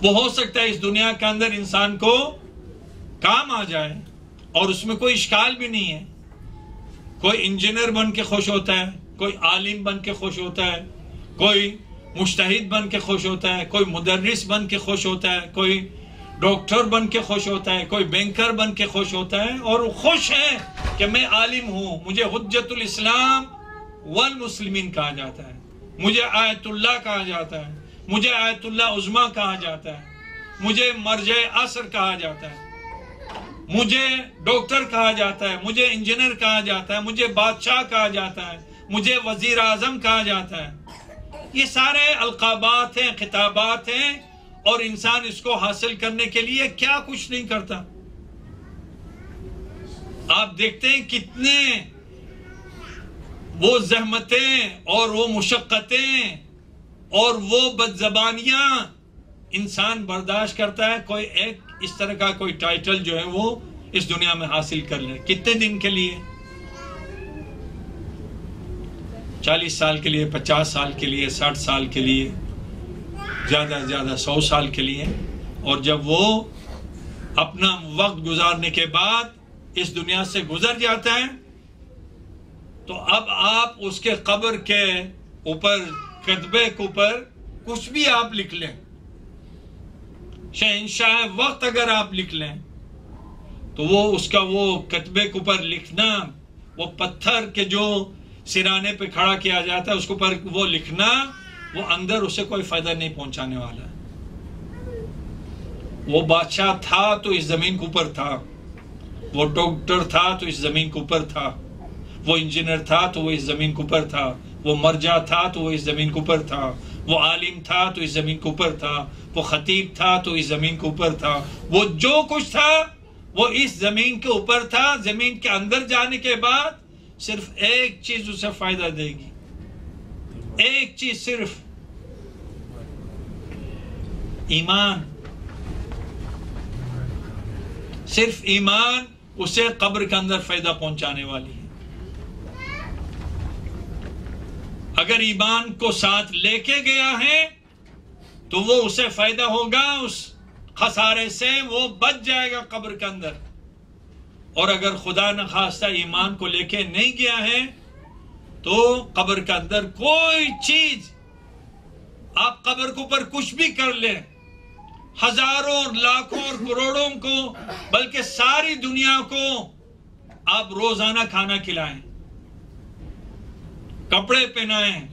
وہ ہو سکتا ہے اس دنیا کے اندر انسان کو کام آ جائے اور اس میں کوئی اشکال بھی نہیں ہے. کوئی انجینئر بن کے خوش ہوتا ہے، کوئی عالم بن کے خوش ہوتا ہے، کوئی مجتہد بن کے خوش ہوتا ہے، کوئی مدرس بن کے خوش ہوتا ہے، کوئی ڈاکٹر بن کے خوش ہوتا ہے، کوئی بینکر بن کے خوش ہوتا ہے، اور وہ خوش ہے کہ میں عالم ہوں، مجھے حجت الاسلام والمسلمین کہا جاتا ہے، مجھے آیت اللہ کہا جاتا ہے، مجھے آیت اللہ عظمیٰ کہا جاتا ہے، مجھے مرجع عصر کہا جاتا ہے، مجھے ڈاکٹر کہا جاتا ہے، مجھے انجینئر کہا جاتا ہے، مجھے بادشاہ کہا جاتا ہے، مجھے وزیر اعظم کہا جاتا ہے۔ یہ سارے القابات ہیں، خطابات ہیں، اور انسان اس کو حاصل کرنے کے لیے کیا کچھ نہیں کرتا۔ آپ دیکھتے ہیں کتنے وہ زحمتیں اور وہ مشقتیں اور وہ بدزبانیاں انسان برداشت کرتا ہے، کوئی ایک اس طرح کا کوئی ٹائٹل جو ہے وہ اس دنیا میں حاصل کر لے۔ کتنے دن کے لیے؟ 40 سال کے لیے، 50 سال کے لیے، 60 سال کے لیے، زیادہ سے زیادہ 100 سال کے لیے۔ اور جب وہ اپنا وقت گزارنے کے بعد اس دنیا سے گزر جاتا ہے تو اب آپ اس کے قبر کے اوپر، کتبے کے اوپر کچھ بھی آپ لکھ لیں، شہنشاہ وقت اگر آپ لکھ لیں تو وہ اس کا وہ کتبے کے اوپر لکھنا، وہ پتھر کے جو سرانے پہ کھڑا کیا جاتا ہے اس کے اوپر وہ لکھنا، وہ اندر اسے کوئی فائدہ نہیں پہنچانے والا ہے۔ وہ بادشاہ تھا تو اس زمین کے اوپر تھا، وہ ڈاکٹر تھا تو اس زمین کے اوپر تھا، وہ انجینئر تھا تو وہ اس زمین کے اوپر تھا، وہ مرجع تھا تو وہ اس زمین کے اوپر تھا، وہ عالم تھا تو اس زمین کے اوپر تھا، وہ خطیب تھا تو اس زمین کے اوپر تھا، وہ جو کچھ تھا وہ اس زمین کے اوپر تھا۔ زمین کے اندر جانے کے بعد صرف ایک چیز اسے فائدہ دے گی، ایک چیز صرف، ایمان۔ صرف ایمان اسے قبر کے اندر فائدہ پہنچانے والی ہے۔ اگر ایمان کو ساتھ لے کے گیا ہے تو وہ اسے فائدہ ہوگا، اس خسارے سے وہ بچ جائے گا قبر کے اندر۔ اور اگر خدا نخواستہ ایمان کو لے کے نہیں گیا ہے تو قبر کے اندر کوئی چیز، آپ قبر کے اوپر کچھ بھی کر لیں، ہزاروں، لاکھوں اور کروڑوں کو، بلکہ ساری دنیا کو آپ روزانہ کھانا کھلائیں، کپڑے پہنائیں،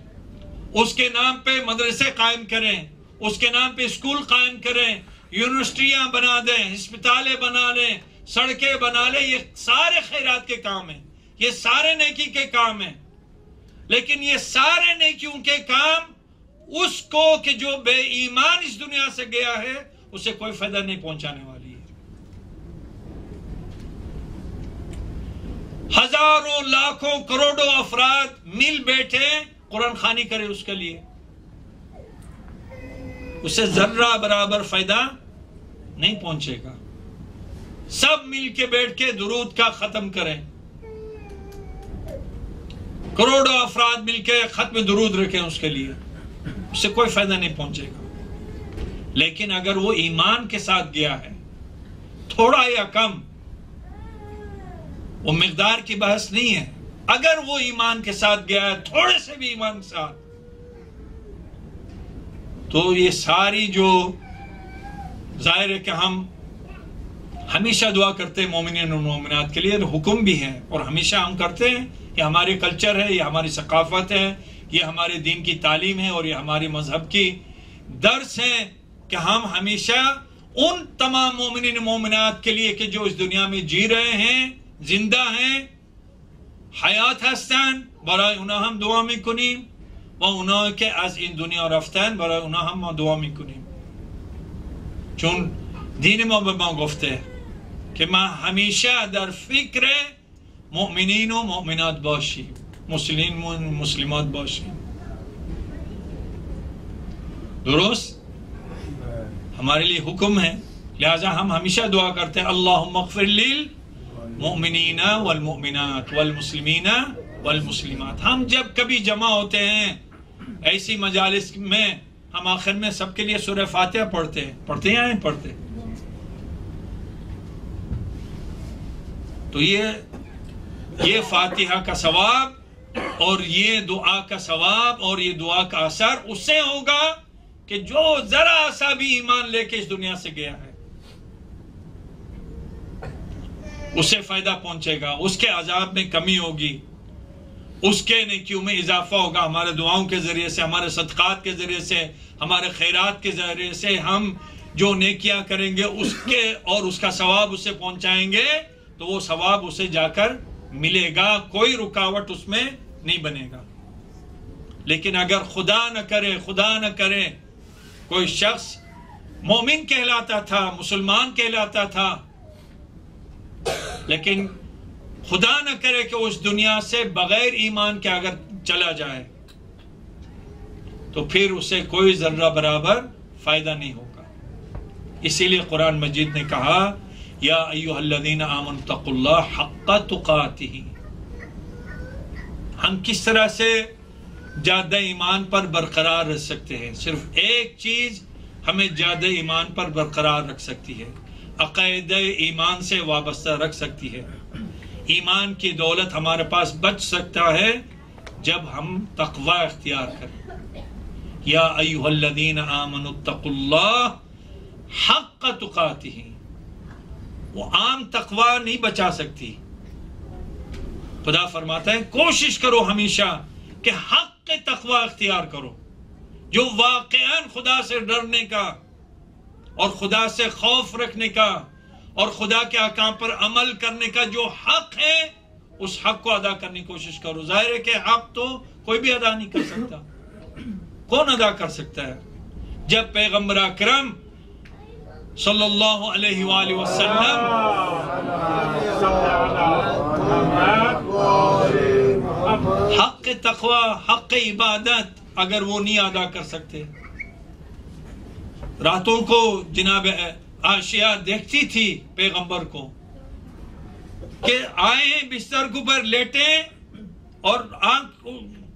اس کے نام پہ مدرسے قائم کریں، اس کے نام پہ اسکول قائم کریں، یونیورسٹیاں بنا دیں، ہسپتالیں بنا لیں، سڑکیں بنا لیں، یہ سارے خیرات کے کام ہیں، یہ سارے نیکی کے کام ہیں۔ لیکن یہ سارے نیکیوں کے کام اس کو کہ جو بے ایمان اس دنیا سے گیا ہے اسے کوئی فائدہ نہیں پہنچانے والی ہے۔ ہزاروں، لاکھوں، کروڑوں افراد مل بیٹھے قرآن خوانی کرے اس کے لیے، اسے ذرہ برابر فائدہ نہیں پہنچے گا۔ سب مل کے بیٹھ کے درود کا ختم کریں، کروڑوں افراد مل کے ختم درود رکھیں اس کے لیے، اس سے کوئی فائدہ نہیں پہنچے گا۔ لیکن اگر وہ ایمان کے ساتھ گیا ہے، تھوڑا یا کم، وہ مقدار کی بحث نہیں ہے، اگر وہ ایمان کے ساتھ گیا ہے، تھوڑے سے بھی ایمان کے ساتھ، تو یہ ساری جو ظاہر ہے کہ ہم ہمیشہ دعا کرتے ہیں مومنین اور مومنات کے لیے، حکم بھی ہے اور ہمیشہ ہم کرتے ہیں، یہ ہمارے کلچر ہے، یہ ہماری ثقافت ہے، یہ ہمارے دین کی تعلیم ہے اور یہ ہماری مذہب کی درس ہے کہ ہم ہمیشہ ان تمام مومنین مومنات کے لیے کہ جو اس دنیا میں جی رہے ہیں، زندہ ہیں، حیات هستن، برای اونا هم دعا میکنیم و اونایی که از این دنیا رفتن برای اونا هم ما دعا میکنیم، چون دین ما به ما گفته که ما همیشه در فکر مؤمنین و مؤمنات باشیم، مسلمین و مسلمات باشیم۔ درست؟ ہمارے لیے حکم ہے، لہذا ہم ہمیشہ دعا کرتے ہیں اللہم اغفر للمؤمنین والمؤمنات والمسلمین والمسلمات۔ ہم جب کبھی جمع ہوتے ہیں ایسی مجالس میں، ہم آخر میں سب کے لیے سورہ فاتحہ پڑھتے ہیں، پڑھتے ہیں یا نہیں پڑھتے؟ تو یہ فاتحہ کا ثواب اور یہ دعا کا ثواب اور یہ دعا کا اثر اس سے ہوگا کہ جو ذرا سا بھی ایمان لے کے اس دنیا سے گیا ہے، اسے فائدہ پہنچے گا، اس کے عذاب میں کمی ہوگی، اس کے نیکیوں میں اضافہ ہوگا۔ ہمارے دعاؤں کے ذریعے سے، ہمارے صدقات کے ذریعے سے، ہمارے خیرات کے ذریعے سے ہم جو نیکیاں کریں گے اس کے اور اس کا ثواب اسے پہنچائیں گے تو وہ ثواب اسے جا کر ملے گا، کوئی رکاوٹ اس میں نہیں بنے گا۔ لیکن اگر خدا نہ کرے کوئی شخص مومن کہلاتا تھا، مسلمان کہلاتا تھا، لیکن خدا نہ کرے کہ اس دنیا سے بغیر ایمان کے اگر چلا جائے تو پھر اسے کوئی ذرہ برابر فائدہ نہیں ہوگا۔ اسی لیے قرآن مجید نے کہا یا ایھا الذین آمنوا اتقوا اللہ حق تقاتہ۔ ہم کس طرح سے جادہ ایمان پر برقرار رہ سکتے ہیں؟ صرف ایک چیز ہمیں جادہ ایمان پر برقرار رکھ سکتی ہے، عقائد ایمان سے وابستہ رکھ سکتی ہے۔ ایمان کی دولت ہمارے پاس بچ سکتا ہے جب ہم تقوی اختیار کریں۔ یا ایھا الذین آمنوا اتقوا اللہ حق تقاتہ، وہ عام تقوی نہیں بچا سکتی۔ خدا فرماتا ہے کوشش کرو ہمیشہ کہ حق تقوی اختیار کرو، جو واقعاً خدا سے ڈرنے کا اور خدا سے خوف رکھنے کا اور خدا کے احکام پر عمل کرنے کا جو حق ہے اس حق کو ادا کرنے کی کوشش کرو۔ ظاہر ہے کہ حق تو کوئی بھی ادا نہیں کر سکتا، کون ادا کر سکتا ہے؟ جب پیغمبر اکرم صلی اللہ علیہ وآلہ وسلم حق تقوی، حق عبادت اگر وہ نہیں ادا کر سکتے، راتوں کو جناب عائشہ دیکھتی تھی پیغمبر کو کہ آئے بستر کے اوپر لیٹے اور آنکھ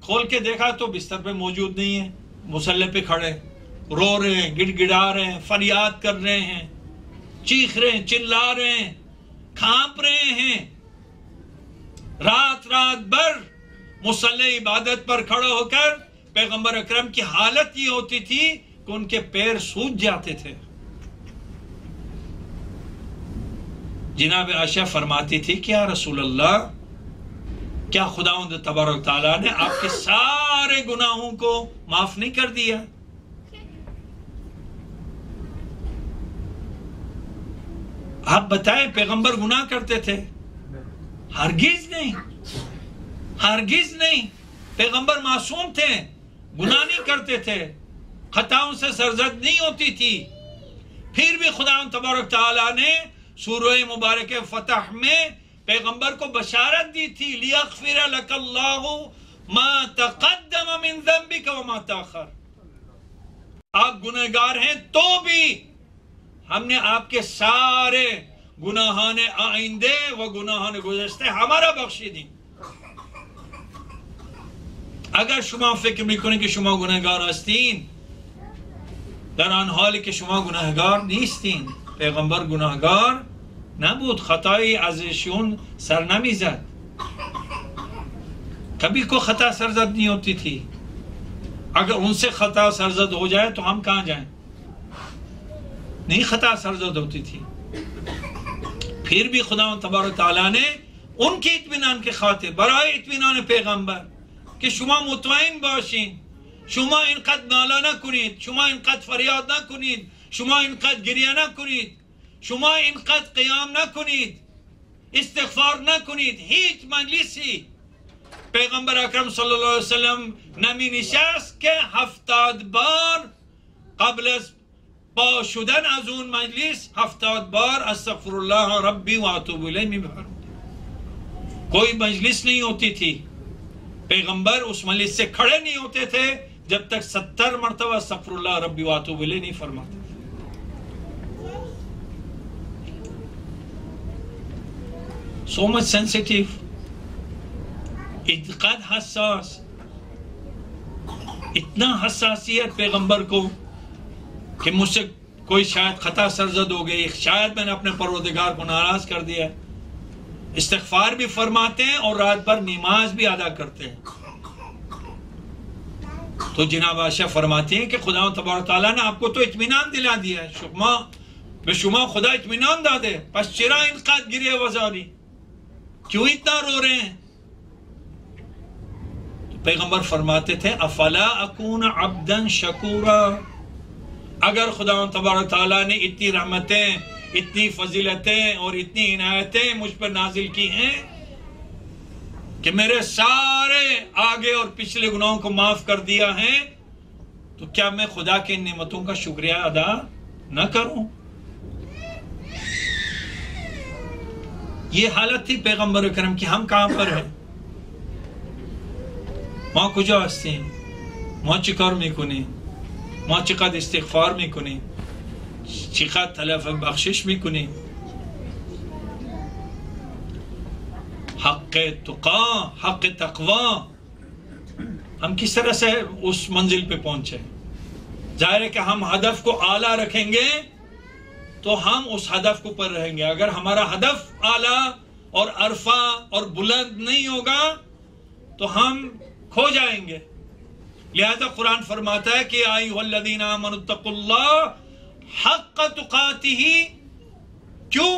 کھول کے دیکھا تو بستر پہ موجود نہیں ہے، مصلی پہ کھڑے رو رہے ہیں، گڑ گڑا رہے ہیں، فریاد کر رہے ہیں، چیخ رہے ہیں، چلا رہے ہیں، کھانپ رہے ہیں، رات بھر مصلی عبادت پر کھڑے ہو کر پیغمبر اکرم کی حالت یہ ہوتی تھی کہ ان کے پیر سوج جاتے تھے۔ جناب عائشہ فرماتی تھی کہ یا رسول اللہ، کیا خداوند تبارک تعالیٰ نے آپ کے سارے گناہوں کو معاف نہیں کر دیا؟ آپ بتائیں پیغمبر گناہ کرتے تھے؟ ہرگز نہیں، ہرگز نہیں۔ پیغمبر معصوم تھے، گناہ نہیں کرتے تھے، خطاؤں سے سرزد نہیں ہوتی تھی۔ پھر بھی خدا تبارک تعالیٰ نے سورہ مبارک فتح میں پیغمبر کو بشارت دی تھی لِيَغْفِرَ لَكَ اللَّهُ مَا تَقَدَّمَ مِن ذَنبِكَ وَمَا تَأَخَّرَ۔ آپ گنہگار ہیں تو بھی ہم نے آپ کے سارے گناہان آئندے و گناہان گزشتے ہمارا بخشی دی۔ اگر شما فکر میکنید که شما گناهگار هستین، در آن حالی که شما گناهگار نیستین. پیغمبر گناهگار نبود، خطایی از ایشون سر نمیزد، کبھی کو خطا سرزد نہیں ہوتی تھی۔ اگر ان سے خطا سرزد ہو جائے تو ہم کہاں جائیں؟ نہیں خطا سرزد ہوتی تھی۔ پھر بھی خدا تبارک تعالیٰ نے ان کی اطمینان کی خاطر، برای اطمینان پیغمبر که شما مطمئن باشین، شما اینقدر ناله نکنید، شما اینقدر فریاد نکنید، شما اینقدر گریه نکنید، شما اینقدر قیام نکنید، استغفار نکنید. هیچ مجلسی پیغمبر اکرم صلی اللہ علیہ وسلم نمی نشست که 70 بار قبل از با شدن از اون مجلس 70 بار استغفر الله ربی و اتوب الیہ می بفرمود. کوئی مجلس نہیں ہوتی تھی پیغمبر اس مجلس سے کھڑے نہیں ہوتے تھے جب تک 70 مرتبہ استغفر اللہ ربی واتوب الیہ نہیں فرماتے. So much sensitive, اتقاد حساس، اتنا حساسیت پیغمبر کو کہ مجھ سے کوئی شاید خطا سرزد ہو گئی، شاید میں نے اپنے پروردگار کو ناراض کر دیا. استغفار بھی فرماتے ہیں اور رات بھر نماز بھی ادا کرتے ہیں. تو جناب عائشہ فرماتی ہیں کہ خدا تبارک تعالیٰ نے آپ کو تو اطمینان دلا دیا ہے، به شما خدا اطمینان داده، پس چرا اینقدر گریه وزاری؟ کیوں اتنا رو رہے ہیں؟ تو پیغمبر فرماتے تھے افلا اکون عبدا شکورا، اگر خدا تبارک تعالیٰ نے اتنی رحمتیں، اتنی فضیلتیں اور اتنی عنایتیں مجھ پر نازل کی ہیں کہ میرے سارے آگے اور پچھلے گناہوں کو معاف کر دیا ہے، تو کیا میں خدا کی نعمتوں کا شکریہ ادا نہ کروں؟ یہ حالت تھی پیغمبر اکرم کی. ہم کہاں پر ہیں؟ ما کجا هستیم؟ ما چی کار میکنیم؟ ما چقدر استغفار میکنیم؟ چقدر طلب بخشش میکنیم؟ حق تقا، حق تقوا، ہم کس طرح سے اس منزل پہ پہنچے؟ ظاہر ہے کہ ہم ہدف کو اعلیٰ رکھیں گے تو ہم اس ہدف کو پر رہیں گے. اگر ہمارا ہدف اعلیٰ اور عرفہ اور بلند نہیں ہوگا تو ہم کھو جائیں گے. لہذا قرآن فرماتا ہے کہ ایھا الذین آمنوا اتقوا اللہ حق تقاتہ، کیوں؟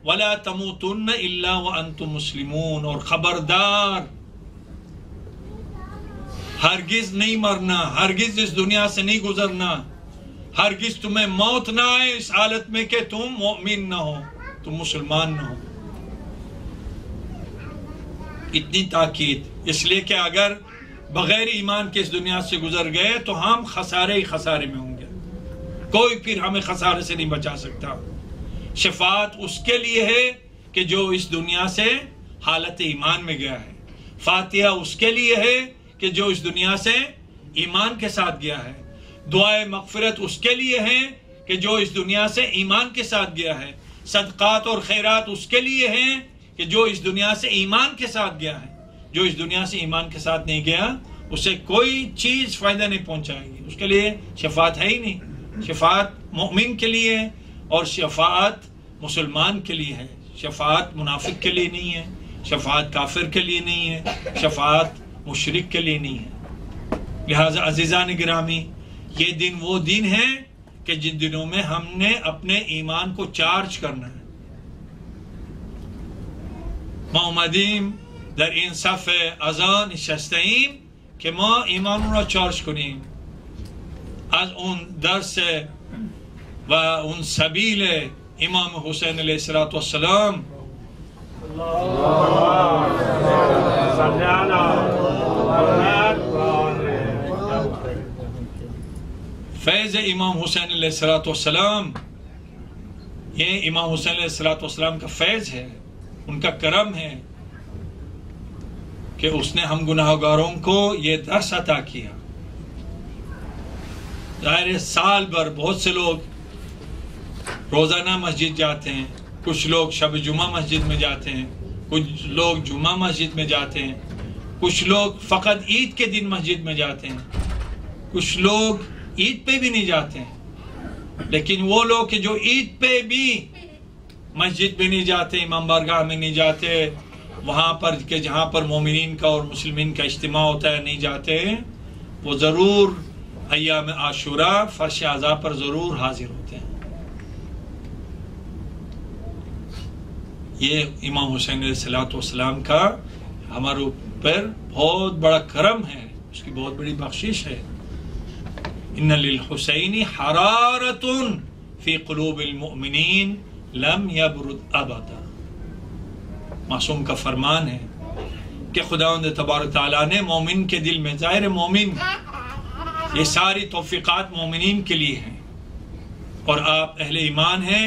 ولا تموتن الا وانتم مسلمون، اور خبردار ہرگز نہیں مرنا، ہرگز اس دنیا سے نہیں گزرنا، ہرگز تمہیں موت نہ آئے اس حالت میں کہ تم مومن نہ ہو، تم مسلمان نہ ہو. اتنی تاکید، اس لیے کہ اگر بغیر ایمان کے اس دنیا سے گزر گئے تو ہم خسارے ہی خسارے میں ہوں گے. کوئی پھر ہمیں خسارے سے نہیں بچا سکتا. شفاعت اس کے لیے ہے کہ جو اس دنیا سے حالت ایمان میں گیا ہے. فاتحہ اس کے لیے ہے کہ جو اس دنیا سے ایمان کے ساتھ گیا ہے. دعائے مغفرت اس کے لیے ہے کہ جو اس دنیا سے ایمان کے ساتھ گیا ہے. صدقات اور خیرات اس کے لیے ہیں کہ جو اس دنیا سے ایمان کے ساتھ گیا ہے. جو اس دنیا سے ایمان کے ساتھ نہیں گیا اسے کوئی چیز فائدہ نہیں پہنچائے گی. اس کے لیے شفاعت ہے ہی نہیں. شفاعت مومن کے لیے اور شفاعت مسلمان کے لیے ہے. شفاعت منافق کے لیے نہیں ہے، شفاعت کافر کے لیے نہیں ہے، شفاعت مشرک کے لیے نہیں ہے. لہذا عزیزان گرامی، یہ دن وہ دن ہے کہ جن دنوں میں ہم نے اپنے ایمان کو چارج کرنا ہے. ما اومدیم در این صف اذان نشسته‌ایم که ما ایمانمون را چارج کنیم از اون درس و اون سبیل امام حسین علیه السلام. فیض امام حسین علیہ السلام، یہ امام حسین علیہ السلام کا فیض ہے، ان کا کرم ہے کہ اس نے ہم گناہگاروں کو یہ درس عطا کیا. ظاہر سال بھر بہت سے لوگ روزانہ مسجد جاتے ہیں، کچھ لوگ شب جمعہ مسجد میں جاتے ہیں، کچھ لوگ جمعہ مسجد میں جاتے ہیں، کچھ لوگ فقط عید کے دن مسجد میں جاتے ہیں، کچھ لوگ عید پہ بھی نہیں جاتے ہیں. لیکن وہ لوگ کہ جو عید پہ بھی مسجد میں نہیں جاتے، امام بارگاہ میں نہیں جاتے، وہاں پر کہ جہاں پر مومنین کا اور مسلمین کا اجتماع ہوتا ہے نہیں جاتے، وہ ضرور ایام عاشوراء فرش اعضاء پر ضرور حاضر ہوتے ہیں. یہ امام حسین علیہ السلام کا ہمارے اوپر بہت بڑا کرم ہے، اس کی بہت بڑی بخشش ہے. ان للحسین حرارۃ فی قلوب المؤمنین لم یبرد ابدا. معصوم کا فرمان ہے کہ خداوند تبارک تعالیٰ نے مومن کے دل میں، ظاہر مومن، یہ ساری توفیقات مومنین کے لیے ہیں، اور آپ اہل ایمان ہیں،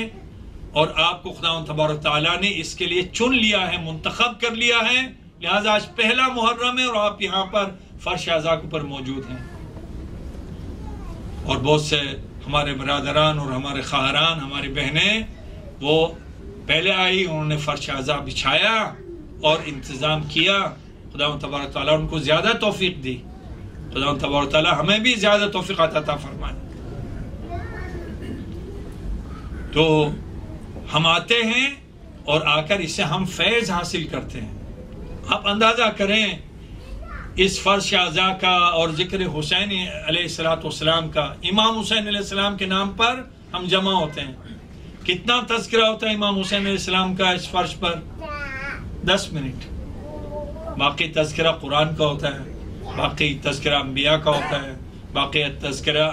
اور آپ کو خداوند تبارک تعالیٰ نے اس کے لیے چن لیا ہے، منتخب کر لیا ہے. لہذا آج پہلا محرم ہے اور آپ یہاں پر فرش اعضاء پر موجود ہیں. اور بہت سے ہمارے برادران اور ہمارے خواہران، ہماری بہنیں، وہ پہلے آئی، انہوں نے فرش اعضاء بچھایا اور انتظام کیا. خداوند تبارک تعالیٰ ان کو زیادہ توفیق دی. خداوند تبارک تعالیٰ ہمیں بھی زیادہ توفیق عطا فرمائے. تو ہم آتے ہیں اور آ کر اس سے ہم فیض حاصل کرتے ہیں. آپ اندازہ کریں اس فرش اعضاء کا اور ذکر حسین علیہ السلام کا، امام حسین علیہ السلام کے نام پر ہم جمع ہوتے ہیں. کتنا تذکرہ ہوتا ہے امام حسین علیہ السلام کا اس فرش پر؟ 10 منٹ. باقی تذکرہ قرآن کا ہوتا ہے، باقی تذکرہ انبیاء کا ہوتا ہے، باقی تذکرہ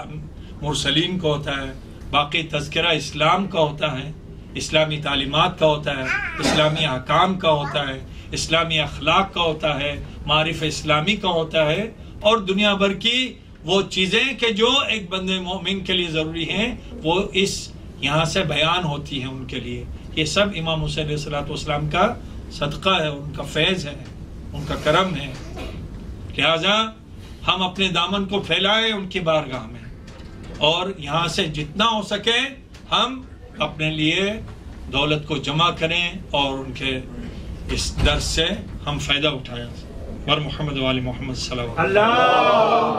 مرسلین کا ہوتا ہے، باقی تذکرہ اسلام کا ہوتا ہے، اسلامی تعلیمات کا ہوتا ہے، اسلامی احکام کا ہوتا ہے، اسلامی اخلاق کا ہوتا ہے، معرفت اسلامی کا ہوتا ہے، اور دنیا بھر کی وہ چیزیں کہ جو ایک بندے مومن کے لیے ضروری ہیں وہ اس یہاں سے بیان ہوتی ہیں ان کے لیے. یہ سب امام حسین علیہ السلام کا صدقہ ہے، ان کا فیض ہے، ان کا کرم ہے. لہذا ہم اپنے دامن کو پھیلائیں ان کی بارگاہ میں، اور یہاں سے جتنا ہو سکے ہم اپنے لیے دولت کو جمع کریں اور ان کے اس درس سے ہم فائدہ اٹھائیں. ور محمد وآل محمد صلی اللہ علیہ وسلم.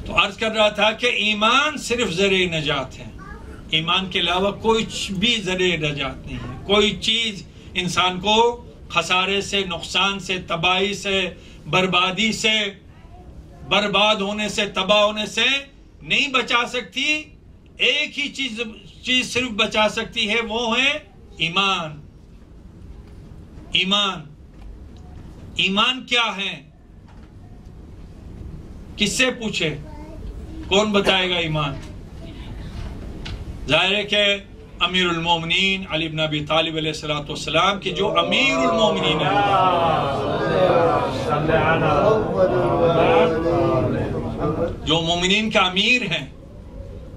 تو عرض کر رہا تھا کہ ایمان صرف ذریعہ نجات ہے، ایمان کے علاوہ کوئی بھی ذریعہ نجات نہیں ہے. کوئی چیز انسان کو خسارے سے، نقصان سے، تباہی سے، بربادی سے، برباد ہونے سے، تباہ ہونے سے نہیں بچا سکتی. ایک ہی چیز صرف بچا سکتی ہے، وہ ہے ایمان. ایمان ایمان کیا ہے؟ کس سے پوچھے؟ کون بتائے گا ایمان؟ ظاہر ہے کہ امیر المومنین علی بن ابی طالب علیہ السلام کی جو امیر المومنین ہیں، جو مومنین کا امیر ہیں،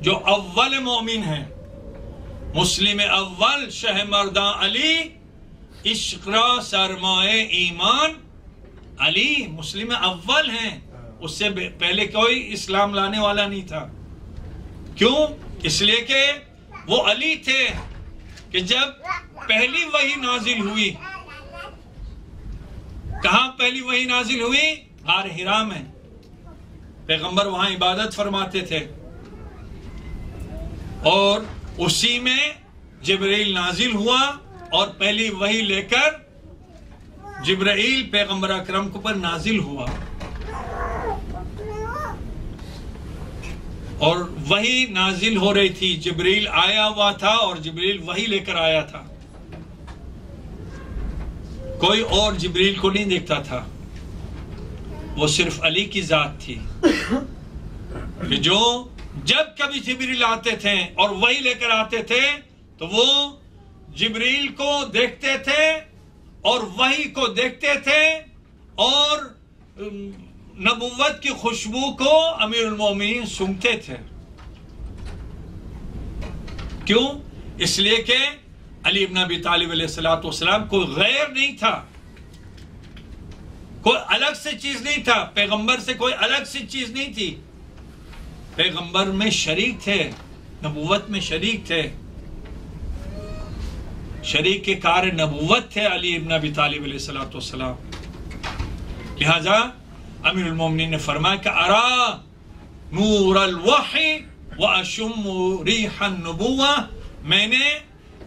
جو اول مومن ہیں، مسلم اول شہ مرداں علی، عشق را سرمائے ایمان علی، مسلم اول ہیں. اس سے پہلے کوئی اسلام لانے والا نہیں تھا. کیوں؟ اس لیے کہ وہ علی تھے کہ جب پہلی وحی نازل ہوئی، کہاں پہلی وحی نازل ہوئی؟ غار حرا میں. پیغمبر وہاں عبادت فرماتے تھے، اور اسی میں جبرائیل نازل ہوا، اور پہلی وحی لے کر جبرائیل پیغمبر اکرم کو پر نازل ہوا. اور وحی نازل ہو رہی تھی، جبرائیل آیا ہوا تھا اور جبرائیل وحی لے کر آیا تھا. کوئی اور جبرائیل کو نہیں دیکھتا تھا، وہ صرف علی کی ذات تھی کہ جو جب کبھی جبرائیل آتے تھے اور وحی لے کر آتے تھے تو وہ جبرائیل کو دیکھتے تھے اور وحی کو دیکھتے تھے، اور نبوت کی خوشبو کو امیر المومنین سونگھتے تھے. کیوں؟ اس لیے کہ علی بن ابی طالب علیہ السلام کوئی غیر نہیں تھا، کوئی الگ سے چیز نہیں تھا، پیغمبر سے کوئی الگ سی چیز نہیں تھی. پیغمبر میں شریک تھے، نبوت میں شریک تھے، شریک کے کار نبوت تھے علی بن ابی طالب علیہ السلام. لہذا امیر المومنین نے فرمایا کہ ارا نور الوحی واشم ریح النبوہ، میں نے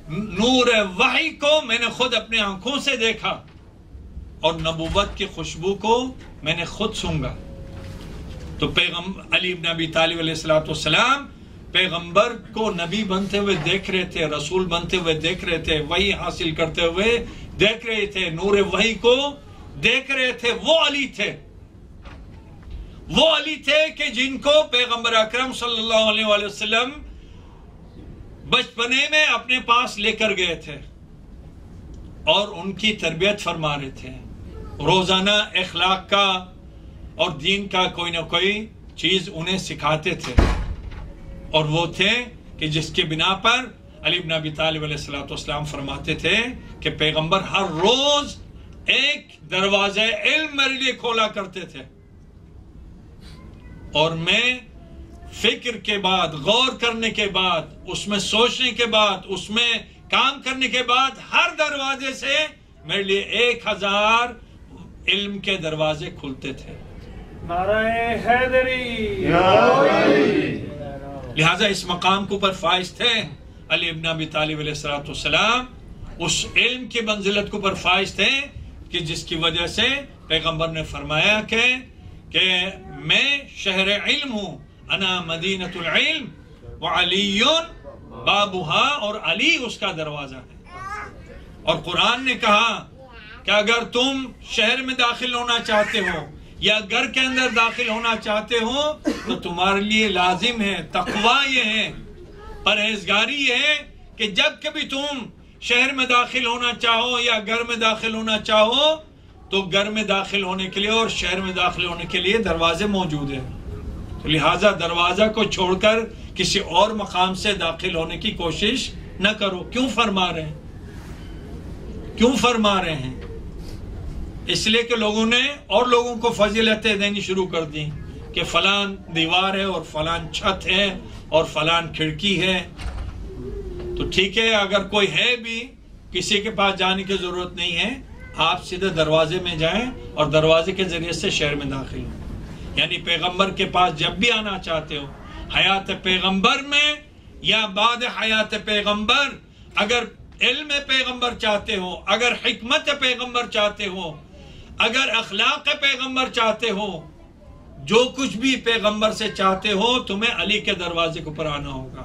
نور وحی کو میں نے خود اپنے آنکھوں سے دیکھا، اور نبوت کی خوشبو کو میں نے خود سونگا. تو علی بن ابی طالب علیہ السلام پیغمبر کو نبی بنتے ہوئے دیکھ رہے تھے، رسول بنتے ہوئے دیکھ رہے تھے، وحی حاصل کرتے ہوئے دیکھ رہے تھے، نور وحی کو دیکھ رہے تھے. وہ علی تھے، وہ علی تھے کہ جن کو پیغمبر اکرم صلی اللہ علیہ وآلہ وسلم بچپنے میں اپنے پاس لے کر گئے تھے اور ان کی تربیت فرما رہے تھے. روزانہ اخلاق کا اور دین کا کوئی نہ کوئی چیز انہیں سکھاتے تھے، اور وہ تھے کہ جس کے بنا پر علی بن ابی طالب علیہ السلام فرماتے تھے کہ پیغمبر ہر روز ایک دروازہ علم میرے لیے کھولا کرتے تھے، اور میں فکر کے بعد، غور کرنے کے بعد، اس میں سوچنے کے بعد، اس میں کام کرنے کے بعد ہر دروازے سے میرے لیے 1000 علم کے دروازے کھلتے تھے. نعرہ حیدری. لہذا اس مقام کے اوپر فائز تھے علی بن ابی طالب علیہ السلام، اس علم کی منزلت کے اوپر فائز تھے کہ جس کی وجہ سے پیغمبر نے فرمایا کہ میں شہر علم ہوں، انا مدینۃ العلم وعلی بابها، اور علی اس کا دروازہ ہے. اور قرآن نے کہا کہ اگر تم شہر میں داخل ہونا چاہتے ہو یا گھر کے اندر داخل ہونا چاہتے ہو تو تمہارے لیے لازم ہے، تقویٰ یہ ہے، پرہیزگاری یہ ہے کہ جب کبھی تم شہر میں داخل ہونا چاہو یا گھر میں داخل ہونا چاہو تو گھر میں داخل ہونے کے لیے اور شہر میں داخل ہونے کے لیے دروازے موجود ہیں، تو لہٰذا دروازہ کو چھوڑ کر کسی اور مقام سے داخل ہونے کی کوشش نہ کرو۔ کیوں فرما رہے ہیں؟ کیوں فرما رہے ہیں؟ اس لیے کہ لوگوں نے اور لوگوں کو فضیلتیں دینی شروع کر دی کہ فلان دیوار ہے اور فلان چھت ہے اور فلان کھڑکی ہے، تو ٹھیک ہے، اگر کوئی ہے بھی کسی کے پاس جانے کی ضرورت نہیں ہے، آپ سیدھے دروازے میں جائیں اور دروازے کے ذریعے سے شہر میں داخل ہوں۔ یعنی پیغمبر کے پاس جب بھی آنا چاہتے ہو، حیات پیغمبر میں یا بعد حیات پیغمبر، اگر علم پیغمبر چاہتے ہو، اگر حکمت پیغمبر چاہتے ہو، اگر اخلاق پیغمبر چاہتے ہو، جو کچھ بھی پیغمبر سے چاہتے ہو، تمہیں علی کے دروازے کے اوپر آنا ہوگا،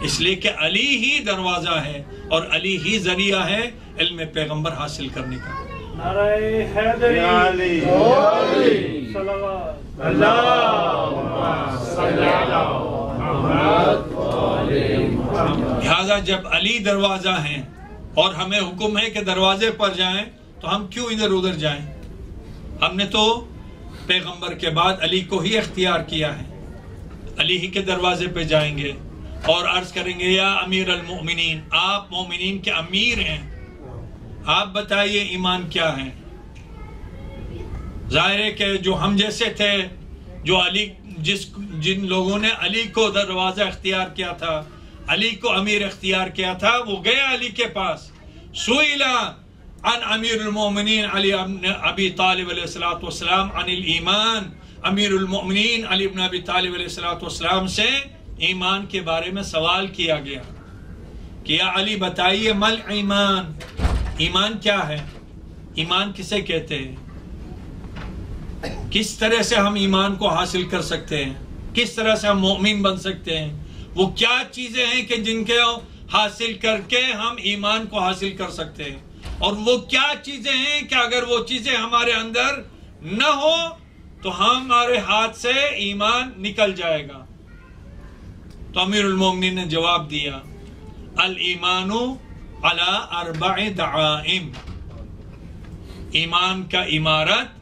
اس لیے کہ علی ہی دروازہ ہے اور علی ہی ذریعہ ہے علم پیغمبر حاصل کرنے کا۔ نعرہ حیدری، صلوات لہذا جب علی دروازہ ہیں اور ہمیں حکم ہے کہ دروازے پر جائیں تو ہم کیوں ادھر ادھر جائیں؟ ہم نے تو پیغمبر کے بعد علی کو ہی اختیار کیا ہے، علی ہی کے دروازے پہ جائیں گے اور عرض کریں گے یا امیر المؤمنین، آپ مومنین کے امیر ہیں، آپ بتائیے ایمان کیا ہے؟ ظاہر ہے کہ جو ہم جیسے تھے، جو علی جن لوگوں نے علی کو دروازہ اختیار کیا تھا، علی کو امیر اختیار کیا تھا، وہ گئے علی کے پاس، سئلا عن امیر المؤمنین علی ابی طالب علیہ الصلوۃ والسلام عن الایمان، امیر المؤمنین علی ابن ابی طالب علیہ الصلوۃ والسلام سے ایمان کے بارے میں سوال کیا گیا کہ یا علی بتائیے مل ایمان، ایمان کیا ہے؟ ایمان کسے کہتے ہیں؟ کس طرح سے ہم ایمان کو حاصل کر سکتے ہیں؟ کس طرح سے ہم مومن بن سکتے ہیں؟ وہ کیا چیزیں ہیں کہ جن کے حاصل کر کے ہم ایمان کو حاصل کر سکتے ہیں، اور وہ کیا چیزیں ہیں کہ اگر وہ چیزیں ہمارے اندر نہ ہو تو ہمارے ہاتھ سے ایمان نکل جائے گا؟ تو امیر المومنین نے جواب دیا الایمان علی اربع دعائم، ایمان کا عمارت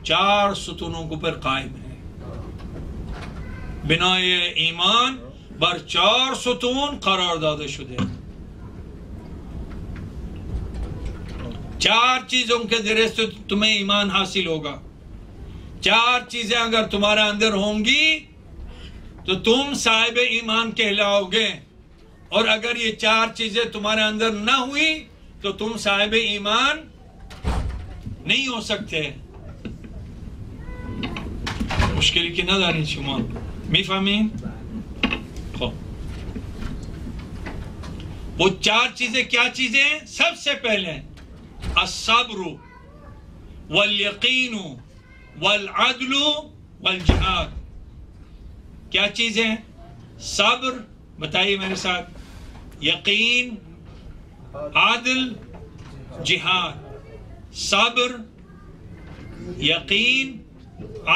4 ستونوں کے اوپر قائم ہے، بنا ایمان بر 4 ستون قرار داده شده، 4 چیزوں کے ذریعے سے تمہیں ایمان حاصل ہوگا، 4 چیزیں اگر تمہارے اندر ہوں گی تو تم صاحب ایمان کہلاؤ گے، اور اگر یہ 4 چیزیں تمہارے اندر نہ ہوئی تو تم صاحب ایمان نہیں ہو سکتے۔ مشکلی کی نداری شما میفهمین؟ خب وہ 4 چیزیں کیا چیزیں ہیں؟ سب سے پہلے الصبر والیقین والعدل والجہاد۔ کیا چیزیں؟ صبر، بتائیے میرے ساتھ، یقین، عدل، جہاد۔ صبر، یقین،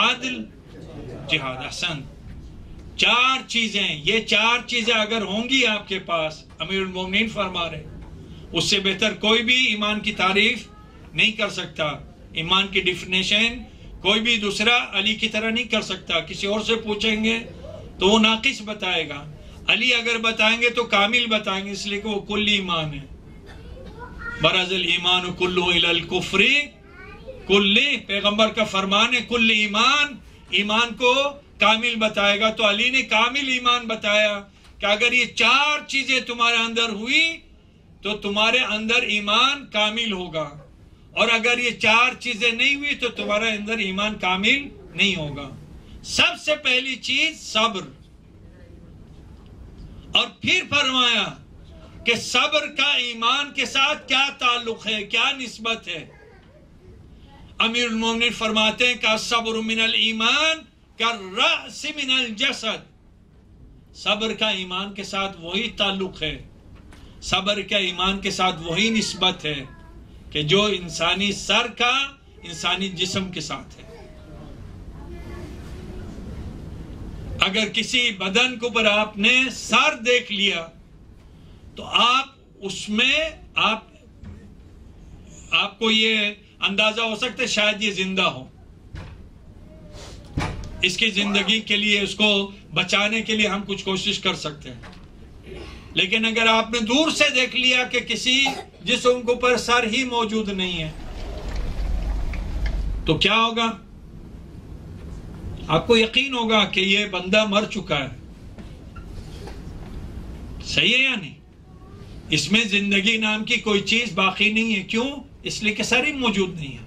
عدل، جہاد۔ احسن، 4 چیزیں، یہ 4 چیزیں اگر ہوں گی آپ کے پاس، امیر المومنین فرما رہے، اس سے بہتر کوئی بھی ایمان کی تعریف نہیں کر سکتا، ایمان کی ڈیفینیشن کوئی بھی دوسرا علی کی طرح نہیں کر سکتا۔ کسی اور سے پوچھیں گے تو وہ ناقص بتائے گا، علی اگر بتائیں گے تو کامل بتائیں گے، اس لیے کہ وہ کل ایمان ہے۔ برز الایمان کلہ الی الکفر کل، پیغمبر کا فرمان ہے کل ایمان، ایمان کو کامل بتائے گا، تو علی نے کامل ایمان بتایا کہ اگر یہ 4 چیزیں تمہارے اندر ہوئی تو تمہارے اندر ایمان کامل ہوگا، اور اگر یہ 4 چیزیں نہیں ہوئی تو تمہارے اندر ایمان کامل نہیں ہوگا۔ سب سے پہلی چیز صبر، اور پھر فرمایا کہ صبر کا ایمان کے ساتھ کیا تعلق ہے، کیا نسبت ہے؟ امیر المومنین فرماتے ہیں کہ الصبر من الایمان کالرأس من الجسد، صبر کا ایمان کے ساتھ وہی تعلق ہے، صبر کا ایمان کے ساتھ وہی نسبت ہے کہ جو انسانی سر کا انسانی جسم کے ساتھ ہے. اگر کسی بدن کے اوپر آپ نے سر دیکھ لیا تو آپ اس میں آپ کو یہ اندازہ ہو سکتا ہے شاید یہ زندہ ہو. اس کی زندگی کے لیے اس کو بچانے کے لیے ہم کچھ کوشش کر سکتے ہیں. لیکن اگر آپ نے دور سے دیکھ لیا کہ کسی جسم کے اوپر سر ہی موجود نہیں ہے تو کیا ہوگا؟ آپ کو یقین ہوگا کہ یہ بندہ مر چکا ہے. صحیح ہے یا نہیں؟ اس میں زندگی نام کی کوئی چیز باقی نہیں ہے. کیوں؟ اس لیے کہ سر ہی موجود نہیں ہے.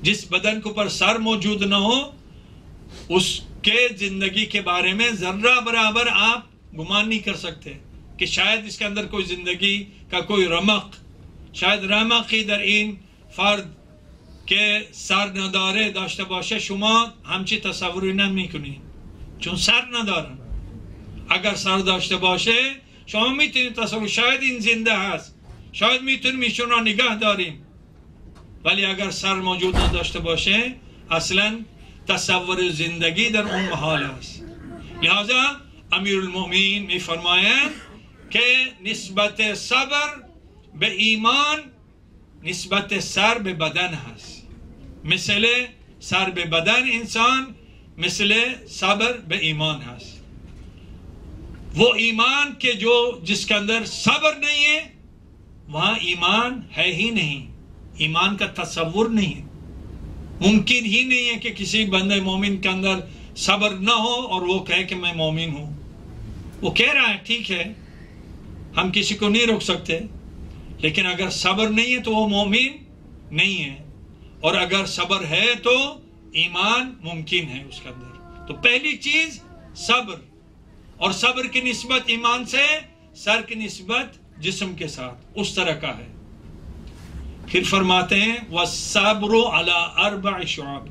جس بدن کے اوپر سر موجود نہ ہو اس کے زندگی کے بارے میں ذرہ برابر آپ گمان نہیں کر سکتے کہ شاید اس کے اندر کوئی زندگی کا کوئی رمق، شاید رمقی در این فرد که سر نداره داشته باشه شما همچی تصوری نمیکنید چون سر ندارن. اگر سر داشته باشه شما میتونید تصور، شاید این زنده هست، شاید میتونیم ایشون را نگه داریم، ولی اگر سر موجود نداشته باشه اصلا تصور زندگی در اون محال است. لہذا امیر المؤمنین میفرمایند که نسبت صبر به ایمان نسبت سر به بدن هست. مثل سر به بدن انسان مثل صبر به ایمان هست. وہ ایمان کے جو جس کے اندر صبر نہیں ہے وہاں ایمان ہے ہی نہیں. ایمان کا تصور نہیں ہے. ممکن ہی نہیں ہے کہ کسی بندے مومن کے اندر صبر نہ ہو اور وہ کہے کہ میں مومن ہوں. وہ کہہ رہا ہے ٹھیک ہے، ہم کسی کو نہیں روک سکتے، لیکن اگر صبر نہیں ہے تو وہ مومن نہیں ہے، اور اگر صبر ہے تو ایمان ممکن ہے اس کے اندر. تو پہلی چیز صبر، اور صبر کی نسبت ایمان سے، سر کی نسبت جسم کے ساتھ اس طرح کا ہے. پھر فرماتے ہیں وَالصَّبْرُ عَلَىٰ أَرْبَعِ شُعَبٍ.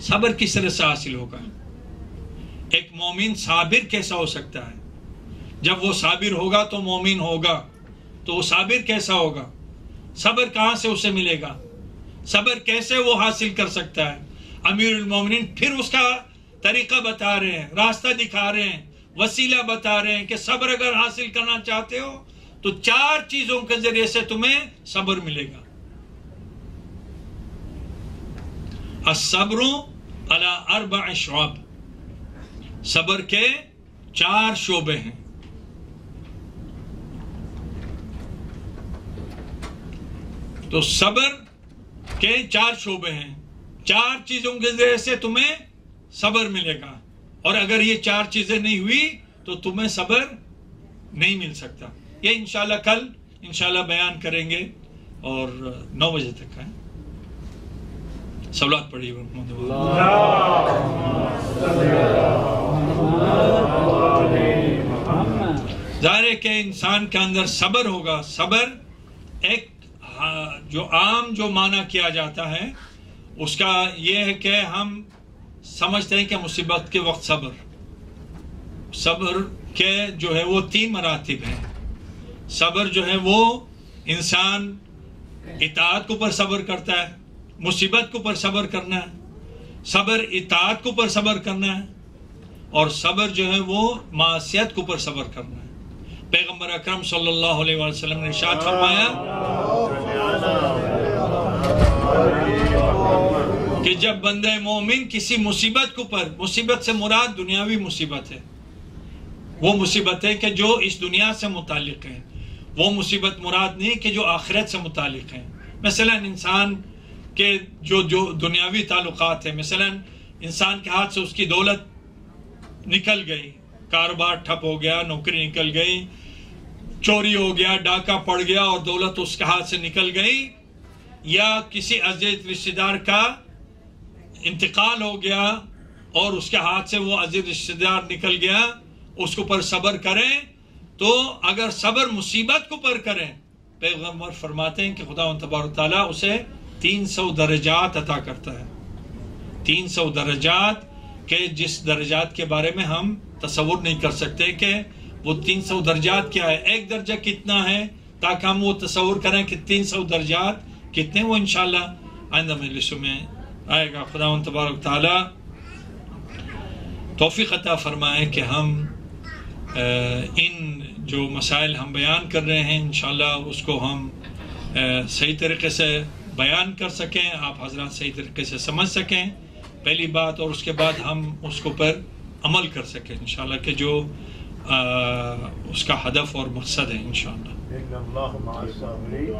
صبر کس طرح سے حاصل ہوگا؟ ایک مومن صابر کیسا ہو سکتا ہے؟ جب وہ صابر ہوگا تو مومن ہوگا. تو وہ صابر کیسا ہوگا؟ صبر کہاں سے اسے ملے گا؟ صبر کیسے وہ حاصل کر سکتا ہے؟ امیر المومنین پھر اس کا طریقہ بتا رہے ہیں، راستہ دکھا رہے ہیں، وسیلہ بتا رہے ہیں کہ صبر اگر حاصل کرنا چاہتے ہو تو 4 چیزوں کے ذریعے سے تمہیں صبر ملے گا. الصبر علی 4 شعب. صبر کے 4 شعبے ہیں. تو صبر کے 4 شعبے ہیں. 4 چیزوں کے ذریعے سے تمہیں صبر ملے گا، اور اگر یہ 4 چیزیں نہیں ہوئی تو تمہیں صبر نہیں مل سکتا. یہ انشاءاللہ کل انشاءاللہ بیان کریں گے، اور 9 بجے تک ہے. صلوات پڑھیے. ظاہر ہے کہ انسان کے اندر صبر ہوگا. صبر ایک جو عام جو معنی کیا جاتا ہے اس کا یہ ہے کہ ہم سمجھتے ہیں کہ مصیبت کے وقت صبر کے جو ہے وہ 3 مراتب ہیں. صبر جو ہے وہ انسان اطاعت کے اوپر صبر کرتا ہے، مصیبت کے اوپر صبر کرنا ہے، صبر اطاعت کے اوپر صبر کرنا ہے، اور صبر جو ہے وہ معصیت کے اوپر صبر کرنا ہے. پیغمبر اکرم صلی اللہ علیہ وسلم نے ارشاد فرمایا کہ جب بندہ مومن کسی مصیبت کے اوپر، مصیبت سے مراد دنیاوی مصیبت ہے، وہ مصیبت ہے کہ جو اس دنیا سے متعلق ہے، وہ مصیبت مراد نہیں کہ جو آخرت سے متعلق ہے. مثلا انسان کے جو دنیاوی تعلقات ہیں، مثلا انسان کے ہاتھ سے اس کی دولت نکل گئی، کاروبار ٹھپ ہو گیا، نوکری نکل گئی، چوری ہو گیا، ڈاکہ پڑ گیا اور دولت اس کے ہاتھ سے نکل گئی، یا کسی عزیز رشتہ دار کا انتقال ہو گیا اور اس کے ہاتھ سے وہ عزیز رشتہ دار نکل گیا، اس کے اوپر صبر کریں. تو اگر صبر مصیبت کے اوپر کریں، پیغمبر فرماتے ہیں کہ خدا تبارک تعالیٰ اسے 300 درجات عطا کرتا ہے. 300 درجات کہ جس درجات کے بارے میں ہم تصور نہیں کر سکتے کہ وہ 300 درجات کیا ہے. ایک درجہ کتنا ہے تاکہ ہم وہ تصور کریں کہ 300 درجات کتنے، وہ انشاءاللہ آئندہ مجلسوں میں آئے گا۔ خداوند تبارک تعالی توفیق عطا فرمائے کہ ہم ان جو مسائل ہم بیان کر رہے ہیں انشاءاللہ اس کو ہم صحیح طریقے سے بیان کر سکیں، آپ حضرات صحیح طریقے سے سمجھ سکیں پہلی بات، اور اس کے بعد ہم اس کو پر عمل کر سکیں انشاءاللہ کہ جو اس کا ہدف اور مقصد ہے انشاءاللہ۔ ان اللہ مع الصابرین۔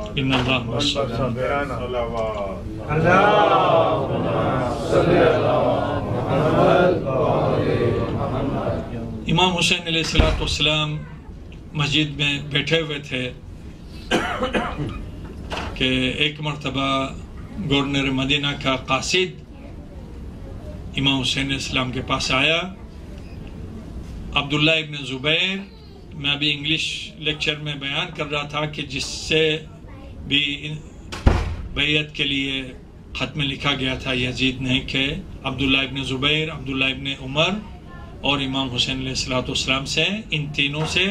امام حسین علیہ السلام مسجد میں بیٹھے ہوئے تھے کہ ایک مرتبہ گورنر مدینہ کا قاصد امام حسین علیہ السلام کے پاس آیا۔ عبداللہ ابن زبیر، میں ابھی انگلش لیکچر میں بیان کر رہا تھا کہ جس سے بھی بیعت کے لیے خط میں لکھا گیا تھا یزید نے کہ عبداللہ ابن زبیر، عبداللہ ابن عمر اور امام حسین علیہ السلام سے، ان تینوں سے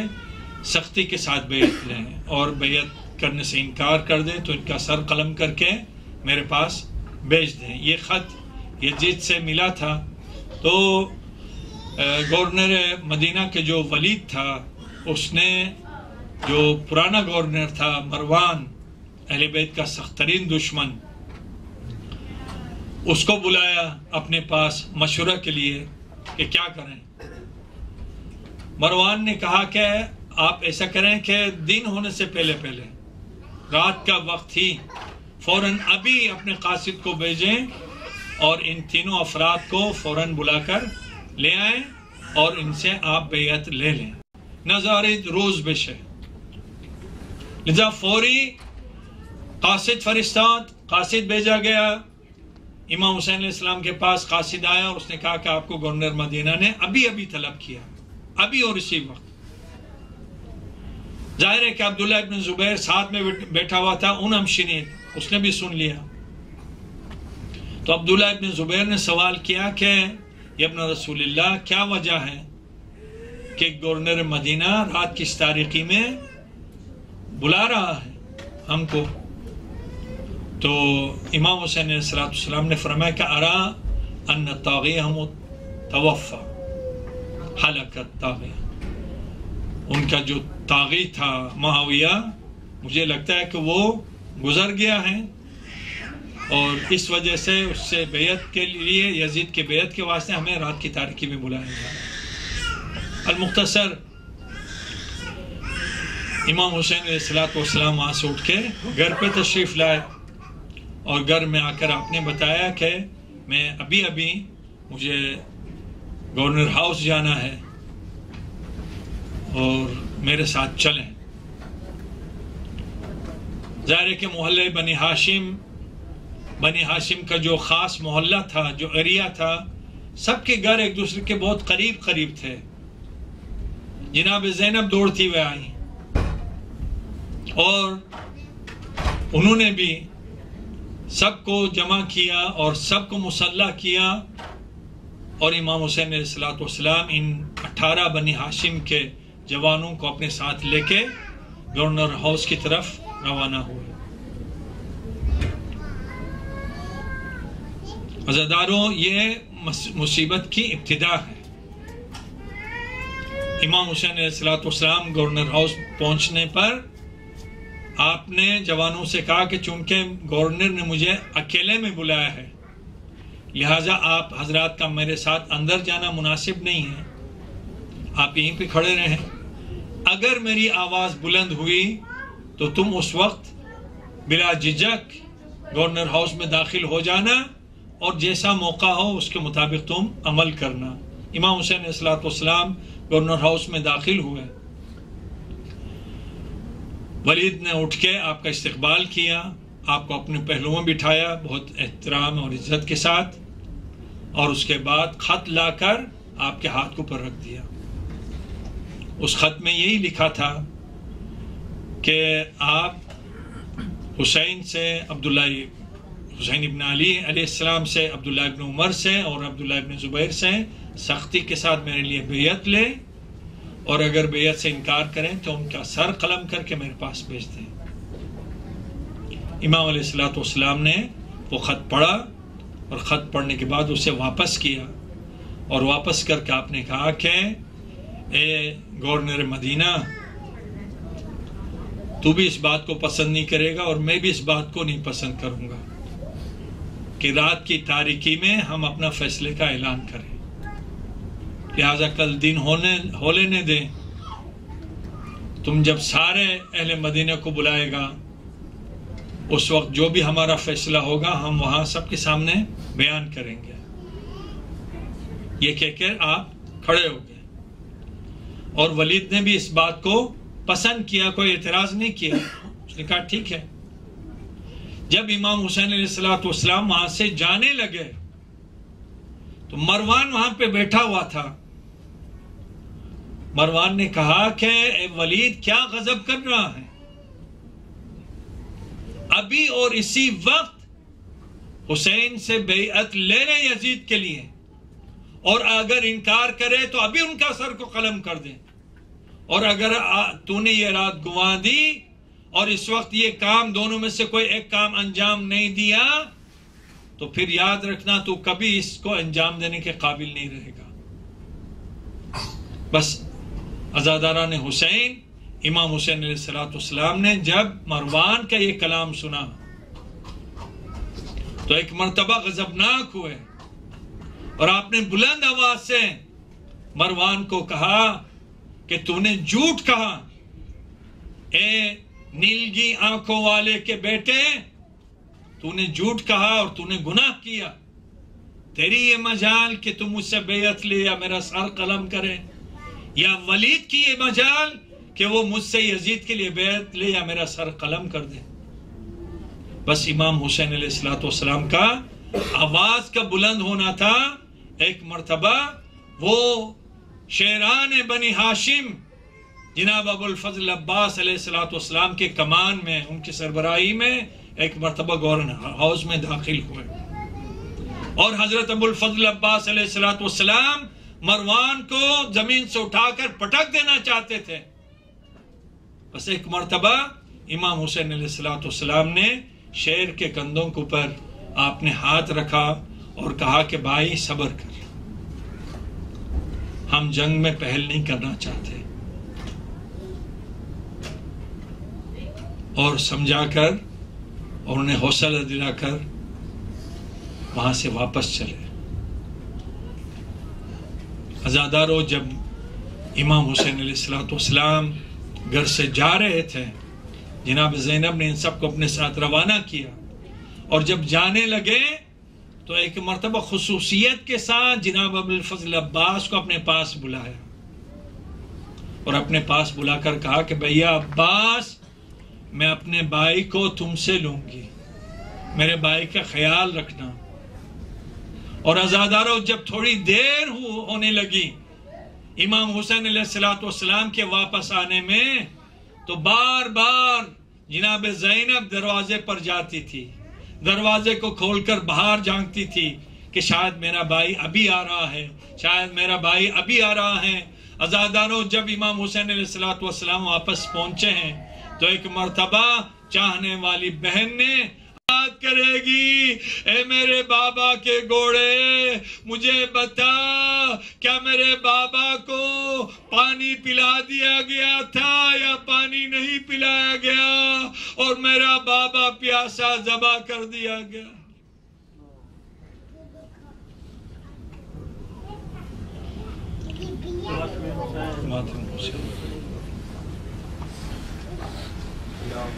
سختی کے ساتھ بیعت لیں، اور بیعت کرنے سے انکار کر دیں تو ان کا سر قلم کر کے میرے پاس بھیج دیں۔ یہ خط یزید سے ملا تھا، تو گورنر مدینہ کے جو ولید تھا اس نے، جو پرانا گورنر تھا مروان، اہل بیت کا سخت ترین دشمن، اس کو بلایا اپنے پاس مشورہ کے لیے کہ کیا کریں۔ مروان نے کہا کہ آپ ایسا کریں کہ دن ہونے سے پہلے رات کا وقت ہی فوراً ابھی اپنے قاصد کو بھیجیں اور ان تینوں افراد کو فوراً بلا کر لے آئیں اور ان سے آپ بیعت لے لیں، نزارید روز بشه۔ لذا فوری قاصد فرستاد، قاصد بھیجا گیا امام حسین علیہ السلام کے پاس۔ قاصد آیا اور اس نے کہا کہ آپ کو گورنر مدینہ نے ابھی طلب کیا، ابھی اور اسی وقت۔ ظاہر ہے کہ عبداللہ ابن زبیر ساتھ میں بیٹھا ہوا تھا، انہم شنید، اس نے بھی سن لیا۔ تو عبداللہ ابن زبیر نے سوال کیا کہ یا ابن رسول اللہ، کیا وجہ ہے کہ گورنر مدینہ رات کی اس تاریخی میں بلا رہا ہے ہم کو؟ تو امام حسین علیہ السلام نے فرمایا کہ ارا ان طاغیہ توفى، حلقت طاغیہ، ان کا جو طاغی تھا معاویہ، مجھے لگتا ہے کہ وہ گزر گیا ہے، اور اس وجہ سے اس سے بیعت کے لیے، یزید کے بیعت کے واسطے ہمیں رات کی تاریکی میں بلایا گیا۔ المختصر، امام حسین علیہ السلام وہاں سے اٹھ کے گھر پہ تشریف لائے، اور گھر میں آ کر آپ نے بتایا کہ میں ابھی مجھے گورنر ہاؤس جانا ہے اور میرے ساتھ چلیں۔ ظاہر ہے کہ محلہ بنی ہاشم کا جو خاص محلہ تھا، جو ایریا تھا، سب کے گھر ایک دوسرے کے بہت قریب تھے۔ جناب زینب دوڑتی ہوئے آئیں اور انہوں نے بھی سب کو جمع کیا اور سب کو مسلح کیا، اور امام حسین علیہ السلام ان 18 بنی ہاشم کے جوانوں کو اپنے ساتھ لے کے گورنر ہاؤس کی طرف روانہ ہوئے۔ عزیزداروں، یہ مصیبت کی ابتدا ہے۔ امام حسین علیہ السلام گورنر ہاؤس پہنچنے پر آپ نے جوانوں سے کہا کہ چونکہ گورنر نے مجھے اکیلے میں بلایا ہے، لہٰذا آپ حضرات کا میرے ساتھ اندر جانا مناسب نہیں ہے، آپ یہیں پہ کھڑے رہیں۔ اگر میری آواز بلند ہوئی تو تم اس وقت بلا جھجک گورنر ہاؤس میں داخل ہو جانا، اور جیسا موقع ہو اس کے مطابق تم عمل کرنا۔ امام حسین علیہ السلام گورنر ہاؤس میں داخل ہوئے، ولید نے اٹھ کے آپ کا استقبال کیا، آپ کو اپنے پہلوؤں میں بٹھایا بہت احترام اور عزت کے ساتھ، اور اس کے بعد خط لا کر آپ کے ہاتھ کو پر رکھ دیا۔ اس خط میں یہی لکھا تھا کہ آپ حسین سے، حسین ابن علی علیہ السلام سے، عبداللہ ابن عمر سے اور عبداللہ ابن زبیر سے سختی کے ساتھ میرے لیے بیعت لے، اور اگر بیعت سے انکار کریں تو ان کا سر قلم کر کے میرے پاس بھیج دیں۔ امام علیہ السلام نے وہ خط پڑھا اور خط پڑھنے کے بعد اسے واپس کیا، اور واپس کر کے آپ نے کہا کہ اے گورنر مدینہ، تو بھی اس بات کو پسند نہیں کرے گا اور میں بھی اس بات کو نہیں پسند کروں گا کہ رات کی تاریکی میں ہم اپنا فیصلے کا اعلان کریں، لہذا کل دن ہو لینے دیں، تم جب سارے اہل مدینہ کو بلائے گا اس وقت جو بھی ہمارا فیصلہ ہوگا ہم وہاں سب کے سامنے بیان کریں گے۔ یہ کہہ کر آپ کھڑے ہو گئے، اور ولید نے بھی اس بات کو پسند کیا، کوئی اعتراض نہیں کیا، اس نے کہا ٹھیک ہے۔ جب امام حسین علیہ السلام وہاں سے جانے لگے تو مروان وہاں پہ بیٹھا ہوا تھا۔ مروان نے کہا کہ اے ولید، کیا غضب کر رہا ہے؟ ابھی اور اسی وقت حسین سے بیعت لے لیں یزید کے لیے، اور اگر انکار کرے تو ابھی ان کا سر کو قلم کر دیں، اور اگر تو نے یہ رات گنوا دی اور اس وقت یہ کام دونوں میں سے کوئی ایک کام انجام نہیں دیا تو پھر یاد رکھنا تو کبھی اس کو انجام دینے کے قابل نہیں رہے گا۔ بس عزاداران حسین، امام حسین علیہ السلام نے جب مروان کا یہ کلام سنا تو ایک مرتبہ غضبناک ہوئے، اور آپ نے بلند آواز سے مروان کو کہا کہ تو نے جھوٹ کہا، اے نیلگی آنکھوں والے کے بیٹے، تو نے جھوٹ کہا اور تو نے گناہ کیا، تیری یہ مجال کہ تم مجھ سے بیعت لے یا میرا سر قلم کرے، یا ولید کی یہ مجال کہ وہ مجھ سے یزید کے لیے بیعت لے یا میرا سر قلم کر دے۔ بس امام حسین علیہ السلام کا آواز کا بلند ہونا تھا۔ ایک مرتبہ وہ شیران بنی ہاشم جناب ابو الفضل عباس علیہ السلام کے کمان میں، ان کی سربراہی میں ایک مرتبہ گورنر ہاؤس میں داخل ہوئے، اور حضرت ابو الفضل عباس علیہ السلام مروان کو زمین سے اٹھا کر پٹک دینا چاہتے تھے۔ بس ایک مرتبہ امام حسین علیہ السلام نے شیر کے کندھوں کے اوپر آپ نے ہاتھ رکھا اور کہا کہ بھائی صبر کر، ہم جنگ میں پہل نہیں کرنا چاہتے، اور سمجھا کر اور انہیں حوصلہ دلا کر وہاں سے واپس چلے۔ عزادارو، جب امام حسین علیہ السلام گھر سے جا رہے تھے، جناب زینب نے ان سب کو اپنے ساتھ روانہ کیا، اور جب جانے لگے تو ایک مرتبہ خصوصیت کے ساتھ جناب ابو الفضل عباس کو اپنے پاس بلایا، اور اپنے پاس بلا کر کہا کہ بھیا عباس، میں اپنے بھائی کو تم سے لوں گی، میرے بھائی کا خیال رکھنا۔ اور عزادارو، جب تھوڑی دیر ہونے لگی امام حسین علیہ السلام کے واپس آنے میں، تو بار بار جناب زینب دروازے پر جاتی تھی، دروازے کو کھول کر باہر جھانکتی تھی کہ شاید میرا بھائی ابھی آ رہا ہے، شاید میرا بھائی ابھی آ رہا ہے۔ عزادارو، جب امام حسین علیہ السلام واپس پہنچے ہیں تو ایک مرتبہ چاہنے والی بہن نے بات کرے گی، اے میرے بابا کے گھوڑے، مجھے بتا کیا میرے بابا کو پانی پلا دیا گیا تھا یا پانی نہیں پلایا گیا، اور میرا بابا پیاسا ذبح کر دیا گیا۔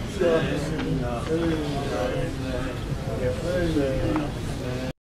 Yeah.